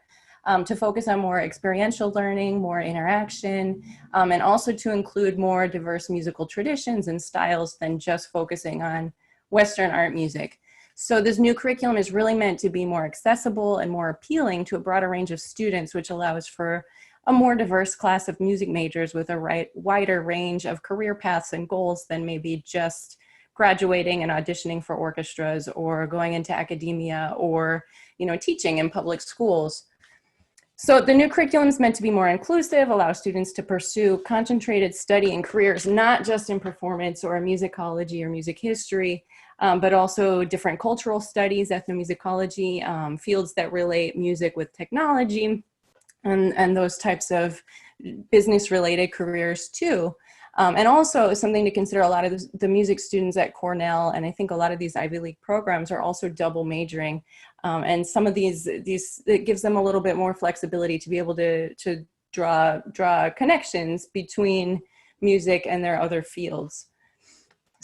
to focus on more experiential learning, more interaction, and also to include more diverse musical traditions and styles than just focusing on Western art music. So this new curriculum is really meant to be more accessible and more appealing to a broader range of students, which allows for a more diverse class of music majors with a wider range of career paths and goals than maybe just graduating and auditioning for orchestras or going into academia or, teaching in public schools. So the new curriculum is meant to be more inclusive, allow students to pursue concentrated study and careers, not just in performance or musicology or music history, but also different cultural studies, ethnomusicology, fields that relate music with technology, and those types of business-related careers too. And also something to consider, a lot of the music students at Cornell, and I think a lot of these Ivy League programs are also double majoring. And some of these, it gives them a little bit more flexibility to be able to draw connections between music and their other fields.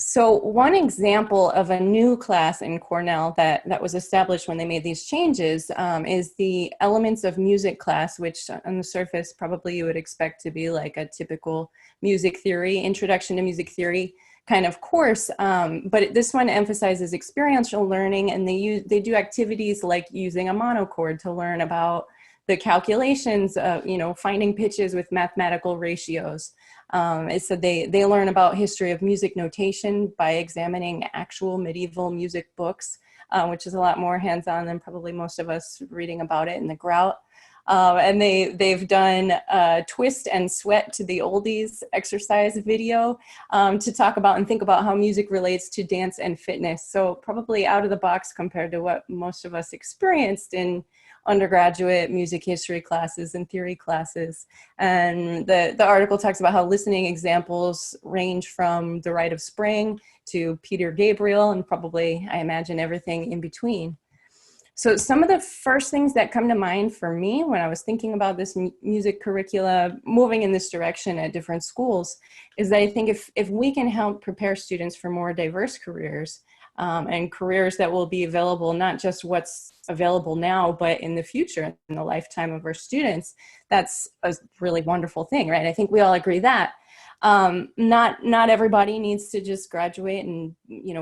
So one example of a new class in Cornell that was established when they made these changes is the Elements of Music class, which on the surface probably you would expect to be like a typical music theory, introduction to music theory kind of course. But this one emphasizes experiential learning, and they do activities like using a monochord to learn about the calculations of, finding pitches with mathematical ratios. So they learn about history of music notation by examining actual medieval music books, which is a lot more hands-on than probably most of us reading about it in the grout. And they've done Twist and Sweat to the Oldies exercise video to talk about and think about how music relates to dance and fitness. So probably out of the box compared to what most of us experienced in undergraduate music history classes and theory classes. And the article talks about how listening examples range from The Rite of Spring to Peter Gabriel, and probably, I imagine, everything in between. So some of the first things that come to mind for me when I was thinking about this music curricula moving in this direction at different schools is that I think if we can help prepare students for more diverse careers, and careers that will be available, not just what's available now, but in the future, in the lifetime of our students, that's a really wonderful thing, right? I think we all agree that. Not everybody needs to just graduate and,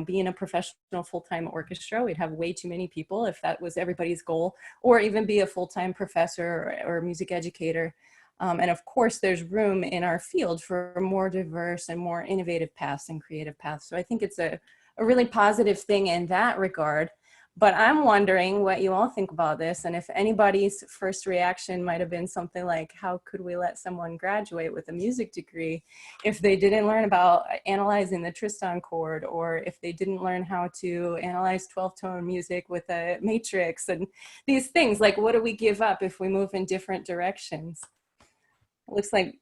be in a professional full-time orchestra. We'd have way too many people if that was everybody's goal, or even be a full-time professor or music educator. And of course, there's room in our field for more diverse and more innovative paths and creative paths. So I think it's a really positive thing in that regard. But I'm wondering what you all think about this, and if anybody's first reaction might have been something like, how could we let someone graduate with a music degree if they didn't learn about analyzing the Tristan chord, or if they didn't learn how to analyze 12-tone music with a matrix, and these things, like, what do we give up if we move in different directions? It looks like...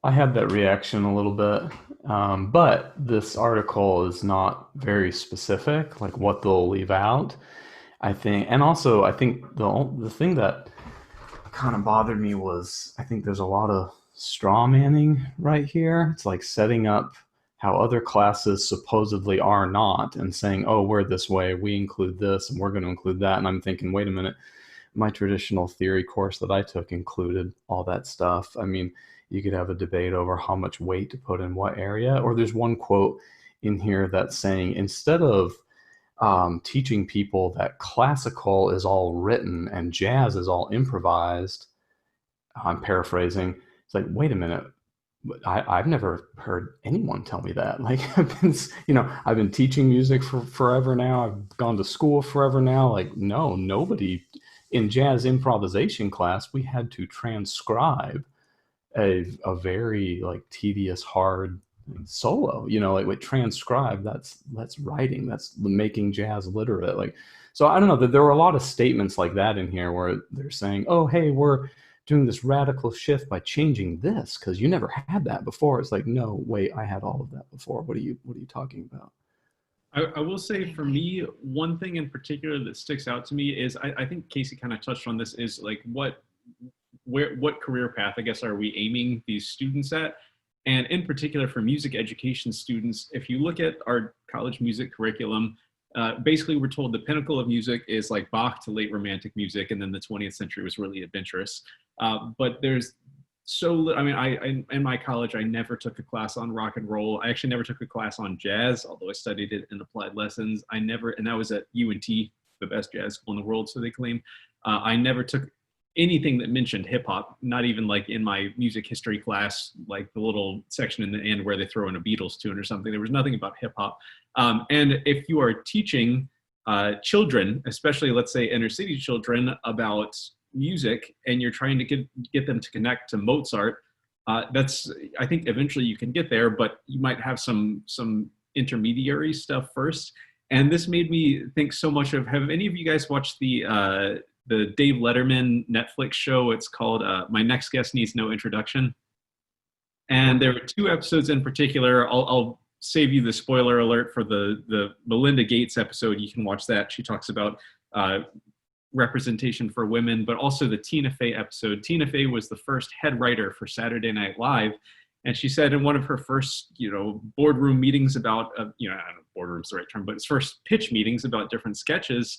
I had that reaction a little bit, but this article is not very specific, like what they'll leave out, I think. And also, I think the thing that kind of bothered me was, I think there's a lot of straw manning right here. It's like setting up how other classes supposedly are not, and saying, oh, we're this way, we include this, and we're going to include that. And I'm thinking, wait a minute, my traditional theory course that I took included all that stuff. I mean, you could have a debate over how much weight to put in what area. Or there's one quote in here that's saying, instead of teaching people that classical is all written and jazz is all improvised, I'm paraphrasing, it's like, wait a minute, I've never heard anyone tell me that. Like, I've been teaching music for forever now. I've gone to school forever now. Like, no, nobody in jazz improvisation class, we had to transcribe a very like tedious, hard solo, like with transcribe, that's writing, that's making jazz literate. Like, so I don't know, that there were a lot of statements like that in here where they're saying, oh, hey, we're doing this radical shift by changing this because you never had that before. It's like, no, wait, I had all of that before. What are you talking about? I will say, for me, one thing in particular that sticks out to me is, I think Casey kind of touched on this, is like what career path, I guess, are we aiming these students at? And in particular for music education students, if you look at our college music curriculum, basically we're told the pinnacle of music is like Bach to late romantic music, and then the 20th century was really adventurous. But there's I in my college, I never took a class on rock and roll. I actually never took a class on jazz, although I studied it in applied lessons. And that was at UNT, the best jazz school in the world, so they claim. I never took anything that mentioned hip hop, not even like in my music history class, like the little section in the end where they throw in a Beatles tune or something. There was nothing about hip hop. And if you are teaching children, especially let's say inner city children, about music, and you're trying to get them to connect to Mozart, I think eventually you can get there, but you might have some intermediary stuff first. And this made me think so much of, have any of you guys watched the Dave Letterman Netflix show? It's called My Next Guest Needs No Introduction. And there were 2 episodes in particular. I'll save you the spoiler alert for the Melinda Gates episode. You can watch that. She talks about representation for women, but also the Tina Fey episode. Tina Fey was the first head writer for Saturday Night Live. And she said in one of her first, boardroom meetings about, I don't know if boardroom's the right term, but its first pitch meetings about different sketches,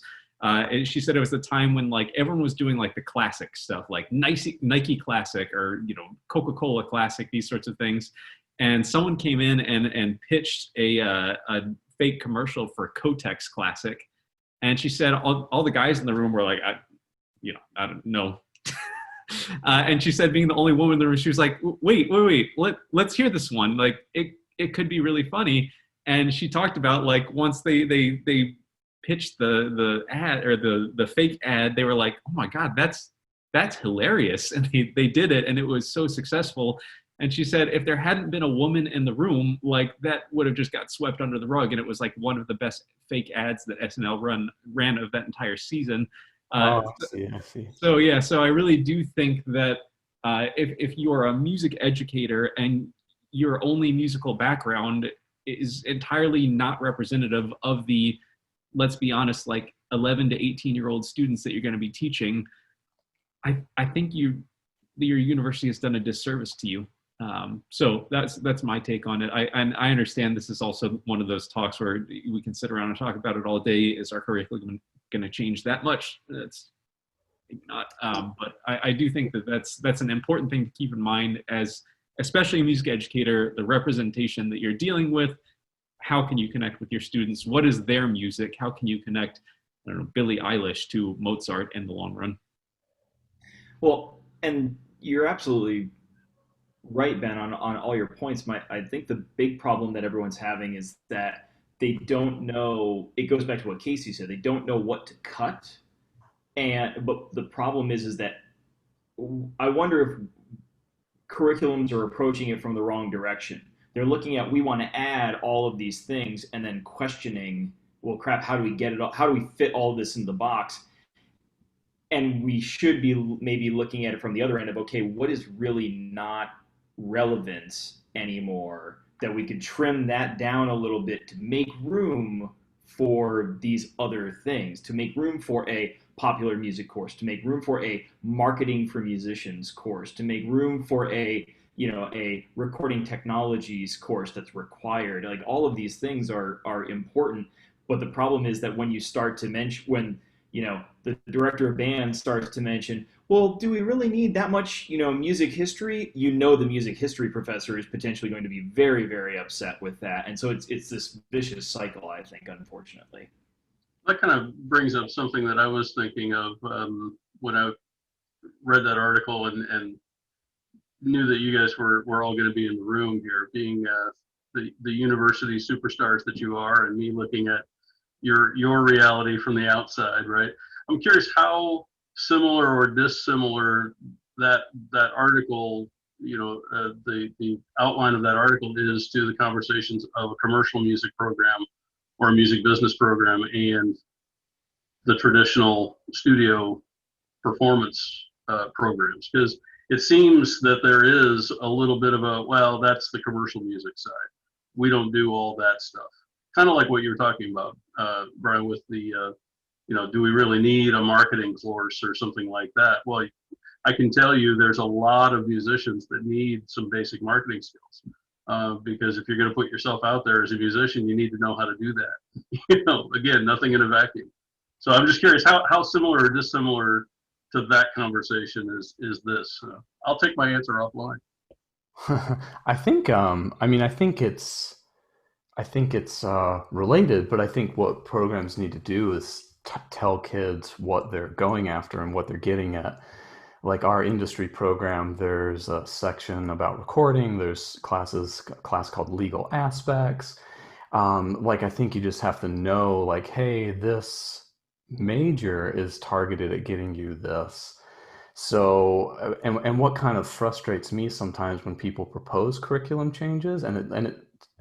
she said it was the time when like everyone was doing like the classic stuff, like Nike Classic or, Coca-Cola Classic, these sorts of things. And someone came in and pitched a fake commercial for Kotex Classic. And she said all the guys in the room were like, I don't know. And she said, being the only woman in the room, she was like, wait, let's hear this one. Like it could be really funny. And she talked about like once they pitched the ad or the fake ad, they were like, oh my God, that's hilarious. And they did it, and it was so successful. And she said, if there hadn't been a woman in the room, like that would have just got swept under the rug. And it was like one of the best fake ads that SNL ran of that entire season. I see. So yeah, so I really do think that if you are a music educator and your only musical background is entirely not representative of the, let's be honest, like 11 to 18-year-old students that you're going to be teaching, I think your university has done a disservice to you. So that's my take on it. I understand this is also one of those talks where we can sit around and talk about it all day. Is our curriculum going to change that much? That's maybe not. But I do think that's an important thing to keep in mind, as especially a music educator, the representation that you're dealing with. How can you connect with your students? What is their music? How can you connect, I don't know, Billie Eilish to Mozart in the long run? Well, and you're absolutely right, Ben, on all your points. I think the big problem that everyone's having is that they don't know. It goes back to what Casey said. They don't know what to cut, but the problem is that I wonder if curriculums are approaching it from the wrong direction. They're looking at, we want to add all of these things, and then questioning, well, crap, how do we get it all? How do we fit all this in the box? And we should be maybe looking at it from the other end of, okay, what is really not relevant anymore, that we could trim that down a little bit to make room for these other things, to make room for a popular music course, to make room for a marketing for musicians course, to make room for a a recording technologies course that's required. Like all of these things are important, but the problem is that when you start to mention, when the director of band starts to mention, well, do we really need that much music history? The music history professor is potentially going to be very, very upset with that, and so it's this vicious cycle, I think, unfortunately. That kind of brings up something that I was thinking of when I read that article and knew that you guys were all going to be in the room here, being the university superstars that you are, and me looking at your reality from the outside, right? I'm curious how similar or dissimilar that article, the outline of that article is to the conversations of a commercial music program or a music business program and the traditional studio performance programs, because it seems that there is a little bit of a, well, that's the commercial music side. We don't do all that stuff. Kind of like what you were talking about, Brian, with the, do we really need a marketing course or something like that? Well, I can tell you there's a lot of musicians that need some basic marketing skills, because if you're going to put yourself out there as a musician, you need to know how to do that. Again, nothing in a vacuum. So I'm just curious how similar or dissimilar to that conversation is this. I'll take my answer offline. I think, I think it's related, but I think what programs need to do is tell kids what they're going after and what they're getting at. Like our industry program, there's a section about recording. There's a class called legal aspects. I think you just have to know, like, hey, this major is targeted at getting you this. So, and what kind of frustrates me sometimes when people propose curriculum changes, and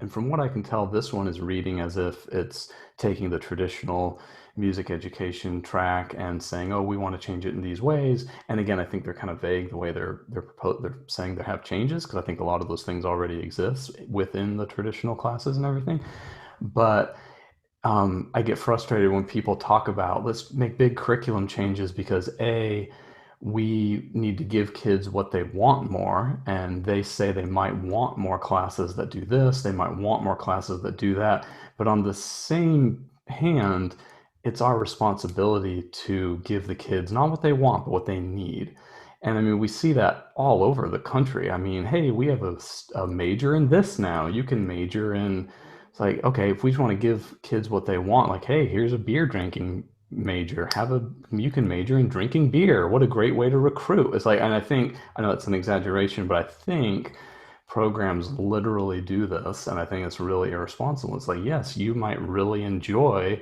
from what I can tell, this one is reading as if it's taking the traditional music education track and saying, oh, we want to change it in these ways. And again, I think they're kind of vague the way they're saying they have changes, because I think a lot of those things already exist within the traditional classes and everything. But I get frustrated when people talk about, let's make big curriculum changes because we need to give kids what they want more, and they say they might want more classes that do this, they might want more classes that do that, but on the same hand, it's our responsibility to give the kids not what they want, but what they need. And I mean, we see that all over the country. I mean, hey, we have a major in this now. You can major in, it's like, okay, if we just want to give kids what they want, like, hey, here's a beer drinking major, you can major in drinking beer. What a great way to recruit. It's like, and I know it's an exaggeration, but I think programs literally do this, and I think it's really irresponsible. It's like, yes, you might really enjoy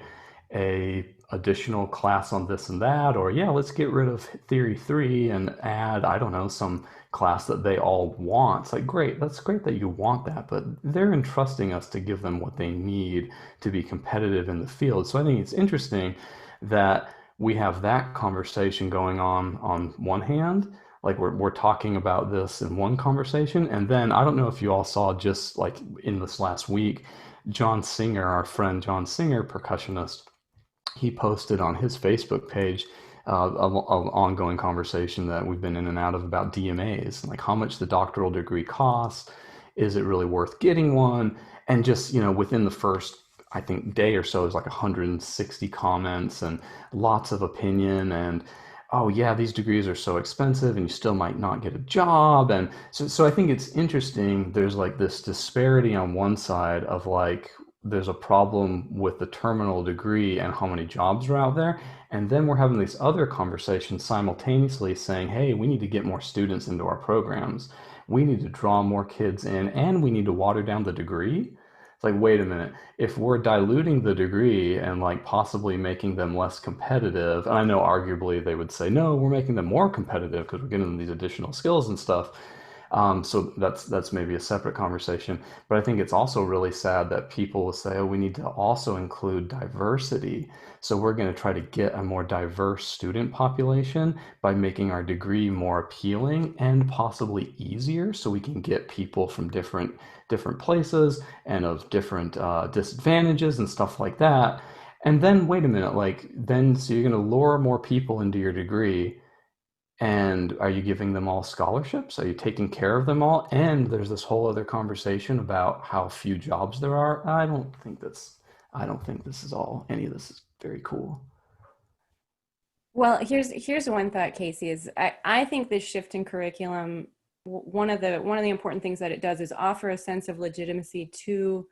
a additional class on this and that, or yeah, let's get rid of theory 3 and add, I don't know, some class that they all want. It's like, great, that's great that you want that, but they're entrusting us to give them what they need to be competitive in the field. So I think it's interesting that we have that conversation going on one hand, like we're talking about this in one conversation, and then I don't know if you all saw, just like in this last week, John Singer, our friend John Singer, percussionist, he posted on his Facebook page an ongoing conversation that we've been in and out of about DMAs, like how much the doctoral degree costs, is it really worth getting one? And just, within the first, I think, day or so, is like 160 comments and lots of opinion, and oh yeah, these degrees are so expensive and you still might not get a job. And so I think it's interesting, there's like this disparity on one side of like, there's a problem with the terminal degree and how many jobs are out there. And then we're having these other conversations simultaneously saying, hey, we need to get more students into our programs. We need to draw more kids in, and we need to water down the degree. It's like, wait a minute, if we're diluting the degree and like possibly making them less competitive, and I know arguably they would say, no, we're making them more competitive because we're getting them these additional skills and stuff. So that's maybe a separate conversation. But I think it's also really sad that people will say, oh, we need to also include diversity. So we're going to try to get a more diverse student population by making our degree more appealing and possibly easier, so we can get people from different places and of different disadvantages and stuff like that. And then wait a minute, so you're going to lure more people into your degree, And are you giving them all scholarships? Are you taking care of them all? And there's this whole other conversation about how few jobs there are. I don't think this is all, any of this is very cool. Well, here's one thought, Casey, is I think this shift in curriculum, one of the important things that it does is offer a sense of legitimacy to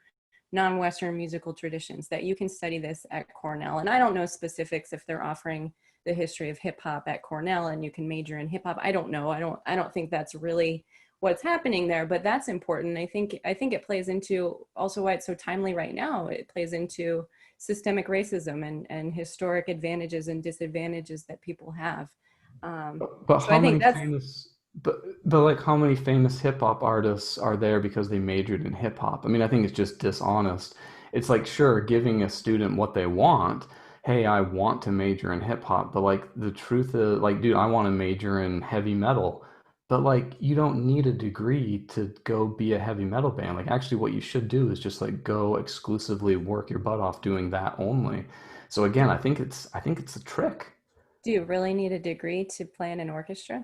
non-Western musical traditions, that you can study this at Cornell. And I don't know specifics if they're offering the history of hip hop at Cornell and you can major in hip hop. I don't know. I don't think that's really what's happening there, but that's important. I think it plays into also why it's so timely right now. It plays into systemic racism and historic advantages and disadvantages that people have. But so how I think many that's famous, but like how many famous hip hop artists are there because they majored in hip hop? I mean, I think it's just dishonest. It's like, sure, giving a student what they want. Hey, I want to major in hip hop, but like the truth is, like, dude, I want to major in heavy metal. But like, you don't need a degree to go be a heavy metal band. Like, actually, what you should do is just like go exclusively work your butt off doing that only. So again, I think it's a trick. do you really need a degree to play in an orchestra?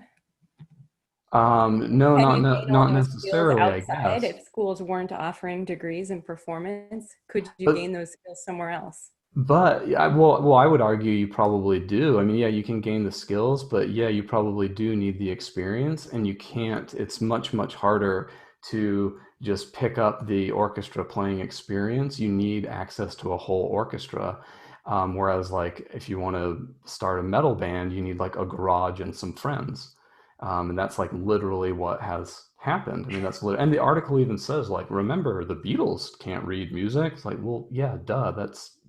No, Can you gain all not those skills necessarily, I outside guess. if schools weren't offering degrees in performance? Could you But gain those skills somewhere else? But yeah, well, I would argue you probably do. I mean, yeah, you can gain the skills, but yeah, you probably do need the experience, and you can't. It's much harder to just pick up the orchestra playing experience. You need access to a whole orchestra. Whereas, like, if you want to start a metal band, you need like a garage and some friends. And that's like literally what has happened. I mean, and the article even says like, remember, the Beatles can't read music. It's like, well, yeah, duh.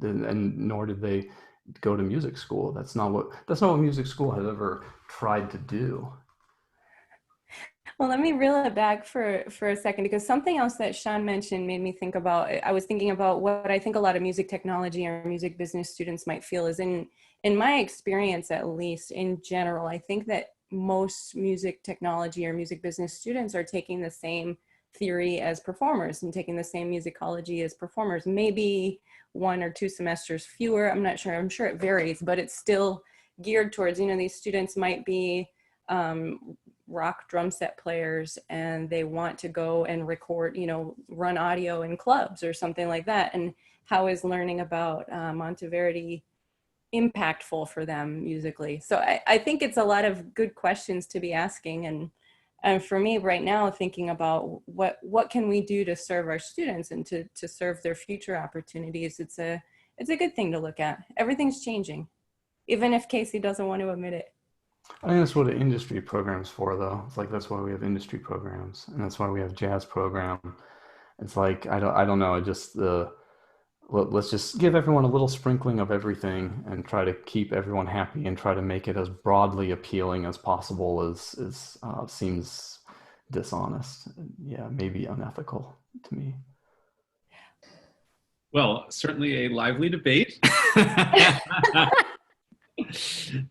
And nor did they go to music school. That's not what music school has ever tried to do. Well, let me reel it back for a second, because something else that Shawn mentioned made me think about, I was thinking about what I think a lot of music technology or music business students might feel is in my experience, at least in general, I think that most music technology or music business students are taking the same theory as performers and taking the same musicology as performers, maybe 1 or 2 semesters fewer. I'm not sure. I'm sure it varies, but it's still geared towards, these students might be rock drum set players and they want to go and record, run audio in clubs or something like that. And how is learning about Monteverdi impactful for them musically? So I think it's a lot of good questions to be asking. And for me right now, thinking about what can we do to serve our students and to serve their future opportunities, it's a good thing to look at. Everything's changing, even if Casey doesn't want to admit it. I think that's what an industry program's for, though. It's like that's why we have industry programs, and that's why we have jazz program. It's like I don't know. Let's just give everyone a little sprinkling of everything and try to keep everyone happy and try to make it as broadly appealing as possible. As seems dishonest, yeah, maybe unethical to me. Well, certainly a lively debate.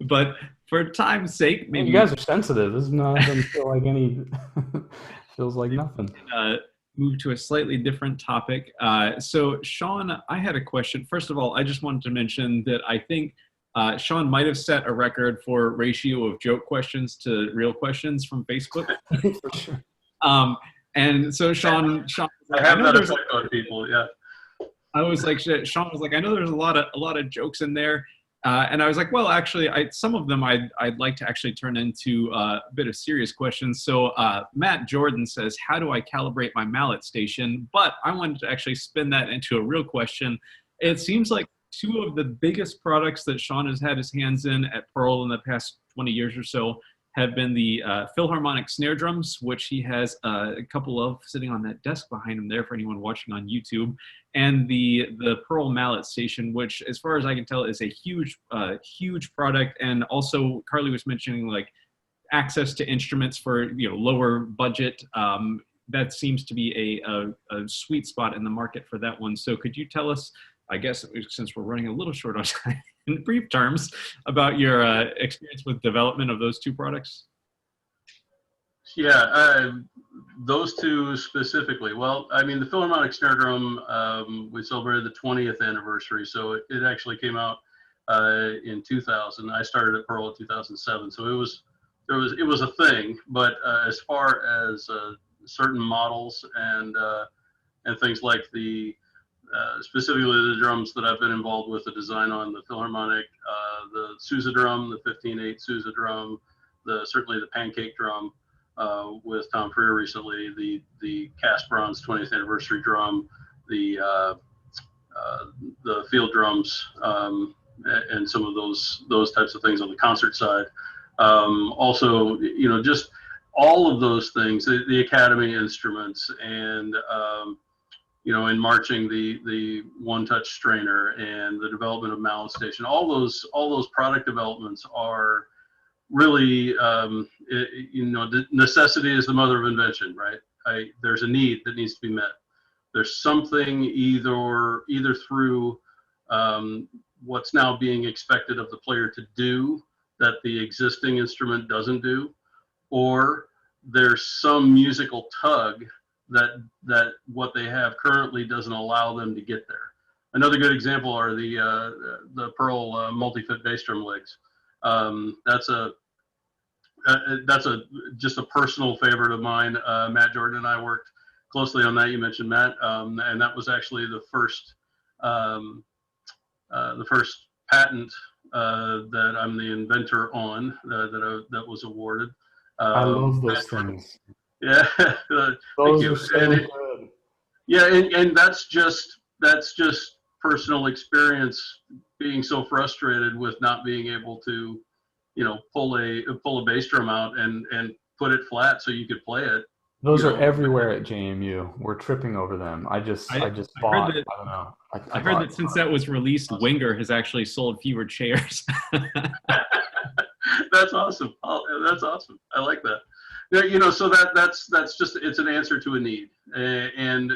But for time's sake, maybe you guys are sensitive. This doesn't feel like any. Feels like nothing. Move to a slightly different topic. So, Shawn, I had a question. First of all, I just wanted to mention that I think Shawn might have set a record for ratio of joke questions to real questions from Facebook. For sure. And so, Shawn, I have that effect on people. Yeah. I was like, Shawn was like, I know there's a lot of jokes in there. And I was like, well, actually, some of them I'd like to actually turn into a bit of serious questions. So Matt Jordan says, how do I calibrate my Malletstation? But I wanted to actually spin that into a real question. It seems like 2 of the biggest products that Shawn has had his hands in at Pearl in the past 20 years or so have been the Phillharmonic snare drums, which he has a couple of sitting on that desk behind him there for anyone watching on YouTube, and the Pearl Malletstation, which, as far as I can tell, is a huge product. And also, Karli was mentioning like access to instruments for lower budget. That seems to be a sweet spot in the market for that one. So could you tell us, I guess, since we're running a little short on time, in brief terms, about your experience with development of those 2 products? Yeah, those 2 specifically. Well, I mean, the Philharmonic snare drum, we celebrated the 20th anniversary, so it actually came out in 2000. I started at Pearl in 2007, so it was it was a thing. But as far as certain models and things like specifically the drums that I've been involved with the design on, the Phillharmonic, the Sousa drum, the 15/8 Sousa drum, certainly the pancake drum with Tom Freer recently, the cast bronze 20th anniversary drum, the field drums, and some of those types of things on the concert side. Also, just all of those things, the Academy instruments, and in marching, the one-touch strainer and the development of Malletstation, all those product developments are really, the necessity is the mother of invention, right? There's a need that needs to be met. There's something either through what's now being expected of the player to do that the existing instrument doesn't do, or there's some musical tug that what they have currently doesn't allow them to get there. Another good example are the Pearl multi-fit bass drum legs. That's just a personal favorite of mine. Matt Jordan and I worked closely on that. You mentioned Matt, and that was actually the first patent that I'm the inventor on that was awarded. I love those things. Yeah, thank you. Those are so good. Yeah, and that's just personal experience, being so frustrated with not being able to, pull a bass drum out and put it flat so you could play it. Those are everywhere at JMU. We're tripping over them. I just bought. Heard that, I don't know. I heard that since that was released, Winger has actually sold fewer chairs. That's awesome. That's awesome. I like that. Yeah, so that's just, it's an answer to a need, and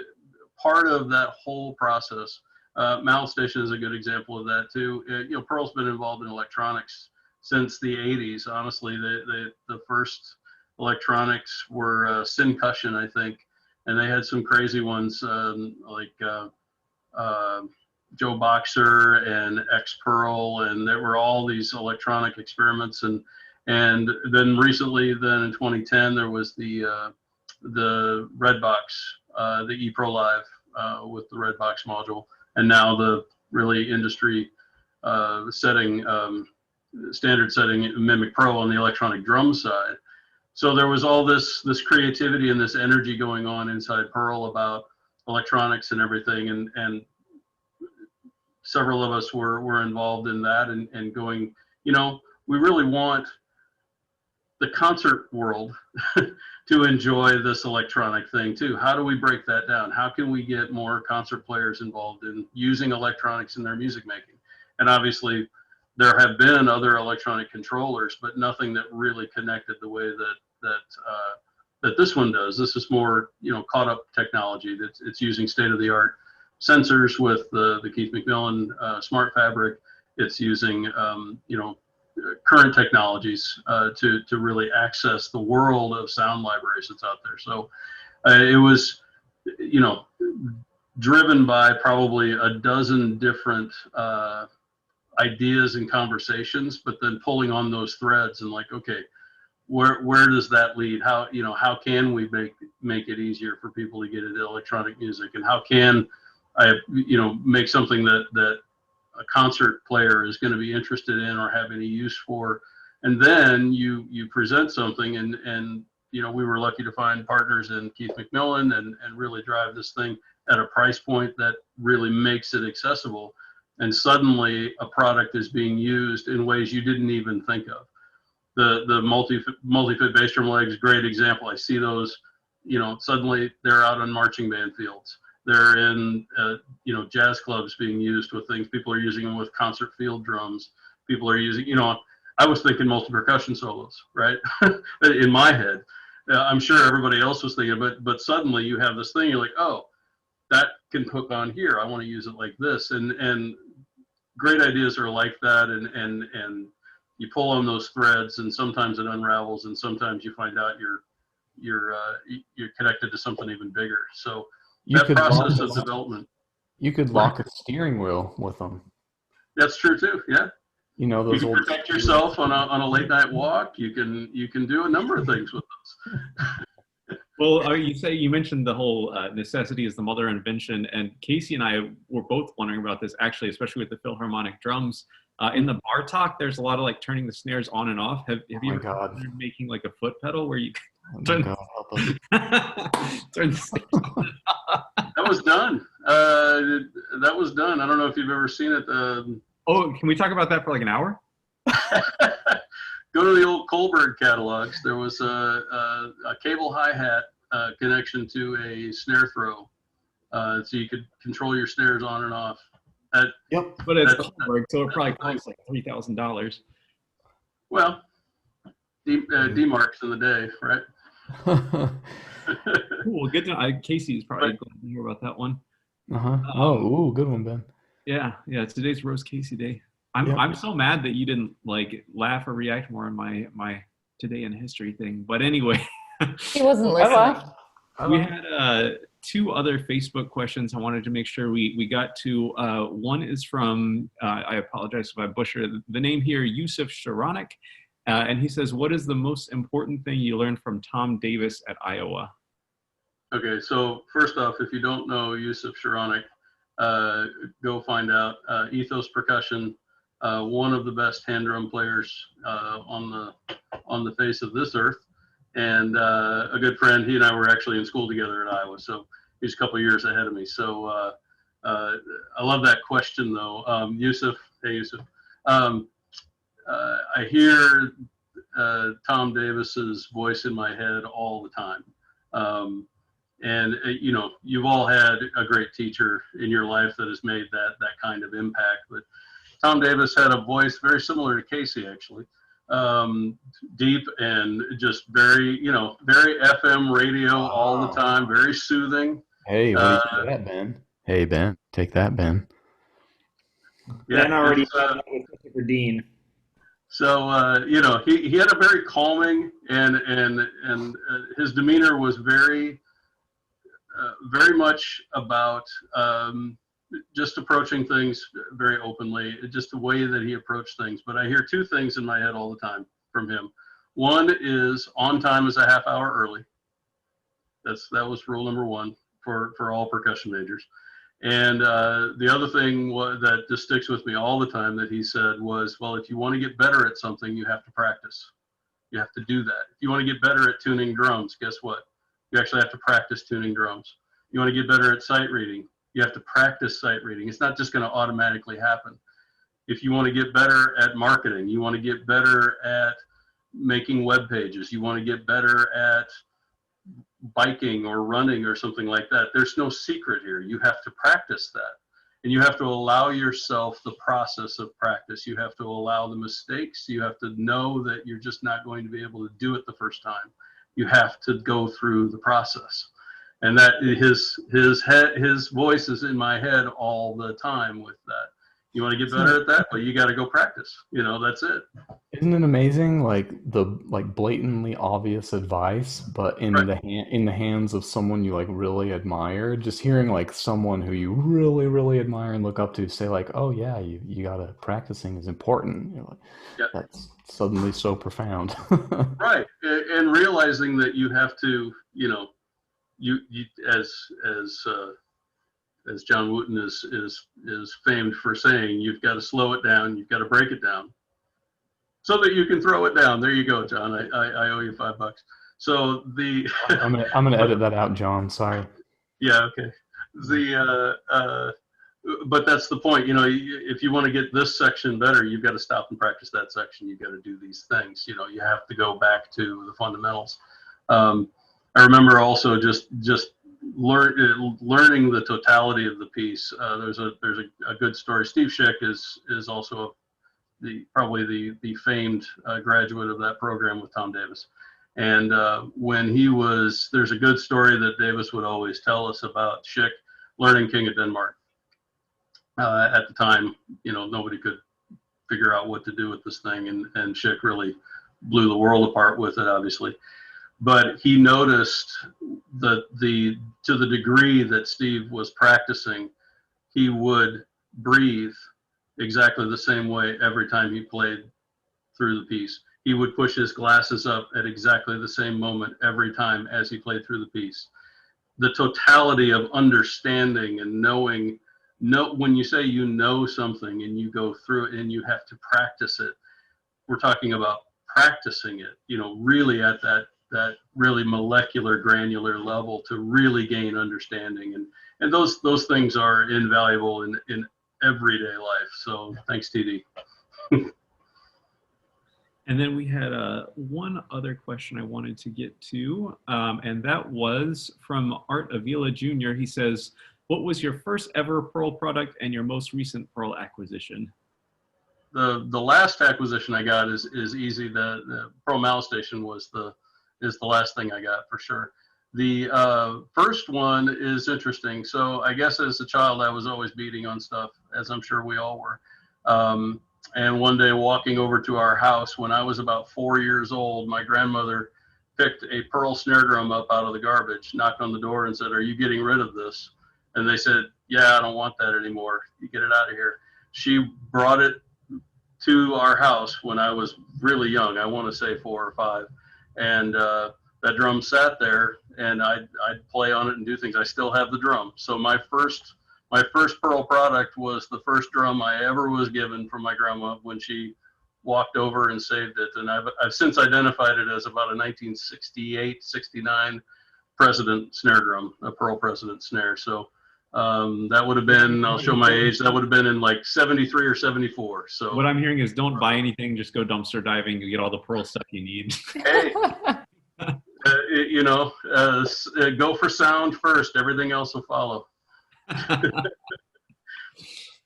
part of that whole process. Malletstation is a good example of that too. Pearl's been involved in electronics since the 80s. Honestly, the first electronics were Syncussion, I think, and they had some crazy ones like Joe Boxer and X Pearl, and there were all these electronic experiments, and then recently, then in 2010, there was the Redbox, the ePro Live with the Redbox module, and now the really industry standard setting Mimic Pro on the electronic drum side. So there was all this creativity and this energy going on inside Pearl about electronics and everything, and several of us were involved in that, and going, we really want the concert world to enjoy this electronic thing too. How do we break that down? How can we get more concert players involved in using electronics in their music making? And obviously there have been other electronic controllers, but nothing that really connected the way that this one does. This is more, caught up technology. It's using state-of-the-art sensors with the Keith McMillan Smart Fabric. It's using, current technologies to really access the world of sound libraries that's out there. So it was, driven by probably a dozen different ideas and conversations, but then pulling on those threads and like, okay, where does that lead? How can we make it easier for people to get into electronic music, and how can I make something that a concert player is going to be interested in or have any use for? And then you present something, and we were lucky to find partners in Keith McMillan and really drive this thing at a price point that really makes it accessible. And suddenly a product is being used in ways you didn't even think of. The multi-fit bass drum legs, great example. I see those, suddenly they're out on marching band fields. They're in, jazz clubs being used with things. People are using them with concert field drums. People are using, I was thinking multi-percussion solos, right? In my head. I'm sure everybody else was thinking, but suddenly you have this thing, you're like, oh, that can hook on here. I want to use it like this. And great ideas are like that. And you pull on those threads, and sometimes it unravels, and sometimes you find out you're connected to something even bigger. So that process of development. You could lock a steering wheel with them. That's true too. Yeah. You know, You those can old. protect yourself on a late night walk. You can do a number of things with those. Well, you mentioned the whole necessity is the mother of invention, and Casey and I were both wondering about this actually, especially with the Philharmonic drums. In the bar talk, there's a lot of like turning the snares on and off. Have you ever considered making like a foot pedal where you turn, God, help us. turn the snares on and off? That was done. That was done. I don't know if you've ever seen it. Oh, can we talk about that for like an hour? Go to the old Kohlberg catalogs. There was a cable hi-hat connection to a snare throw, so you could control your snares on and off. Yep. But it's Kohlberg, so it probably costs like $3,000. Well, D-marks in the day, right? Cool. Good to know. Casey's probably glad to hear about that one. Oh, good one, Ben. Yeah. Today's Rose Casey Day. I'm so mad that you didn't like laugh or react more on my today in history thing. But anyway, He wasn't listening. we had 2 other Facebook questions I wanted to make sure we got to. One is from, I apologize if I butcher the name here, Yusuf Sharonik. And he says, what is the most important thing you learned from Tom Davis at Iowa? Okay, so first off, if you don't know Yusuf Sharonik, go find out. Ethos Percussion, one of the best hand drum players on the face of this earth, and a good friend. He and I were actually in school together at Iowa, so he's a couple of years ahead of me. So I love that question, though. Yusuf, hey Yusuf, I hear Tom Davis's voice in my head all the time. And you know, you've all had a great teacher in your life that has made that kind of impact. But Tom Davis had a voice very similar to Casey, actually, deep and just very FM radio all the time, very soothing. Hey, what do you think of that, Ben? Hey, Ben, take that, Ben. Yeah, Ben already said that with Christopher Dean. So he had a very calming and his demeanor was very much about just approaching things very openly, just the way that he approached things. But I hear 2 things in my head all the time from him. One is on time is a half hour early. That was rule number 1 for all percussion majors. And the other thing that just sticks with me all the time that he said was, well, if you want to get better at something, you have to practice. You have to do that. If you want to get better at tuning drums, guess what? You actually have to practice tuning drums. You want to get better at sight reading, you have to practice sight reading. It's not just going to automatically happen. If you want to get better at marketing, you want to get better at making web pages, you want to get better at biking or running or something like that, there's no secret here. You have to practice that. And you have to allow yourself the process of practice. You have to allow the mistakes. You have to know that you're just not going to be able to do it the first time. You have to go through the process. And that his voice is in my head all the time with that. You want to get better at that, but you got to go practice. That's it. Isn't it amazing? Like blatantly obvious advice, but in the hands of someone you like really admire. Just hearing like someone who you really, really admire and look up to say like, "Oh yeah, you gotta practicing is important." You're like, that's suddenly so profound. Right, and realizing that you have to, you as John Wooten is famed for saying, you've got to slow it down, you've got to break it down, so that you can throw it down. There you go, John. I owe you $5. So I'm gonna edit that out, John. Sorry. Yeah. Okay. But that's the point. If you want to get this section better, you've got to stop and practice that section. You've got to do these things. You have to go back to the fundamentals. I remember also just learning the totality of the piece. There's a good story. Steve Schick is also probably the famed graduate of that program with Tom Davis. And when there's a good story that Davis would always tell us about Schick learning King of Denmark. At the time, nobody could figure out what to do with this thing, and Schick really blew the world apart with it, obviously. But he noticed that to the degree that Steve was practicing, he would breathe exactly the same way every time he played through the piece. He would push his glasses up at exactly the same moment every time as he played through the piece. The totality of understanding and knowing, when you say you know something and you go through it and you have to practice it, we're talking about practicing it, you know, really at that really molecular, granular level to really gain understanding. And those things are invaluable in everyday life. So thanks, TD. And then we had one other question I wanted to get to, and that was from Art Avila Jr. He says, what was your first ever Pearl product and your most recent Pearl acquisition? The last acquisition I got is easy. The Pearl Malletstation is the last thing I got for sure. The first one is interesting. So I guess as a child, I was always beating on stuff, as I'm sure we all were. And one day walking over to our house when I was about 4 years old, my grandmother picked a Pearl snare drum up out of the garbage, knocked on the door and said, "Are you getting rid of this?" And they said, "Yeah, I don't want that anymore. You get it out of here." She brought it to our house when I was really young. I want to say 4 or 5. And that drum sat there and I'd play on it and do things. I still have the drum. So my first Pearl product was the first drum I ever was given from my grandma when she walked over and saved it. And I've since identified it as about a 1968, 69 President snare drum, a Pearl President snare. So that would have been, I'll show my age, that would have been in like 73 or 74. So what I'm hearing is don't buy anything, just go dumpster diving. You get all the Pearl stuff you need. Hey, you know, go for sound first. Everything else will follow.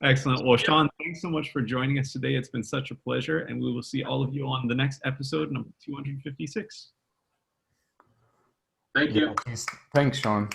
Excellent. Well, Shawn, thanks so much for joining us today. It's been such a pleasure, and we will see all of you on the next episode, number 256. Thank you. Yeah, thanks, Shawn.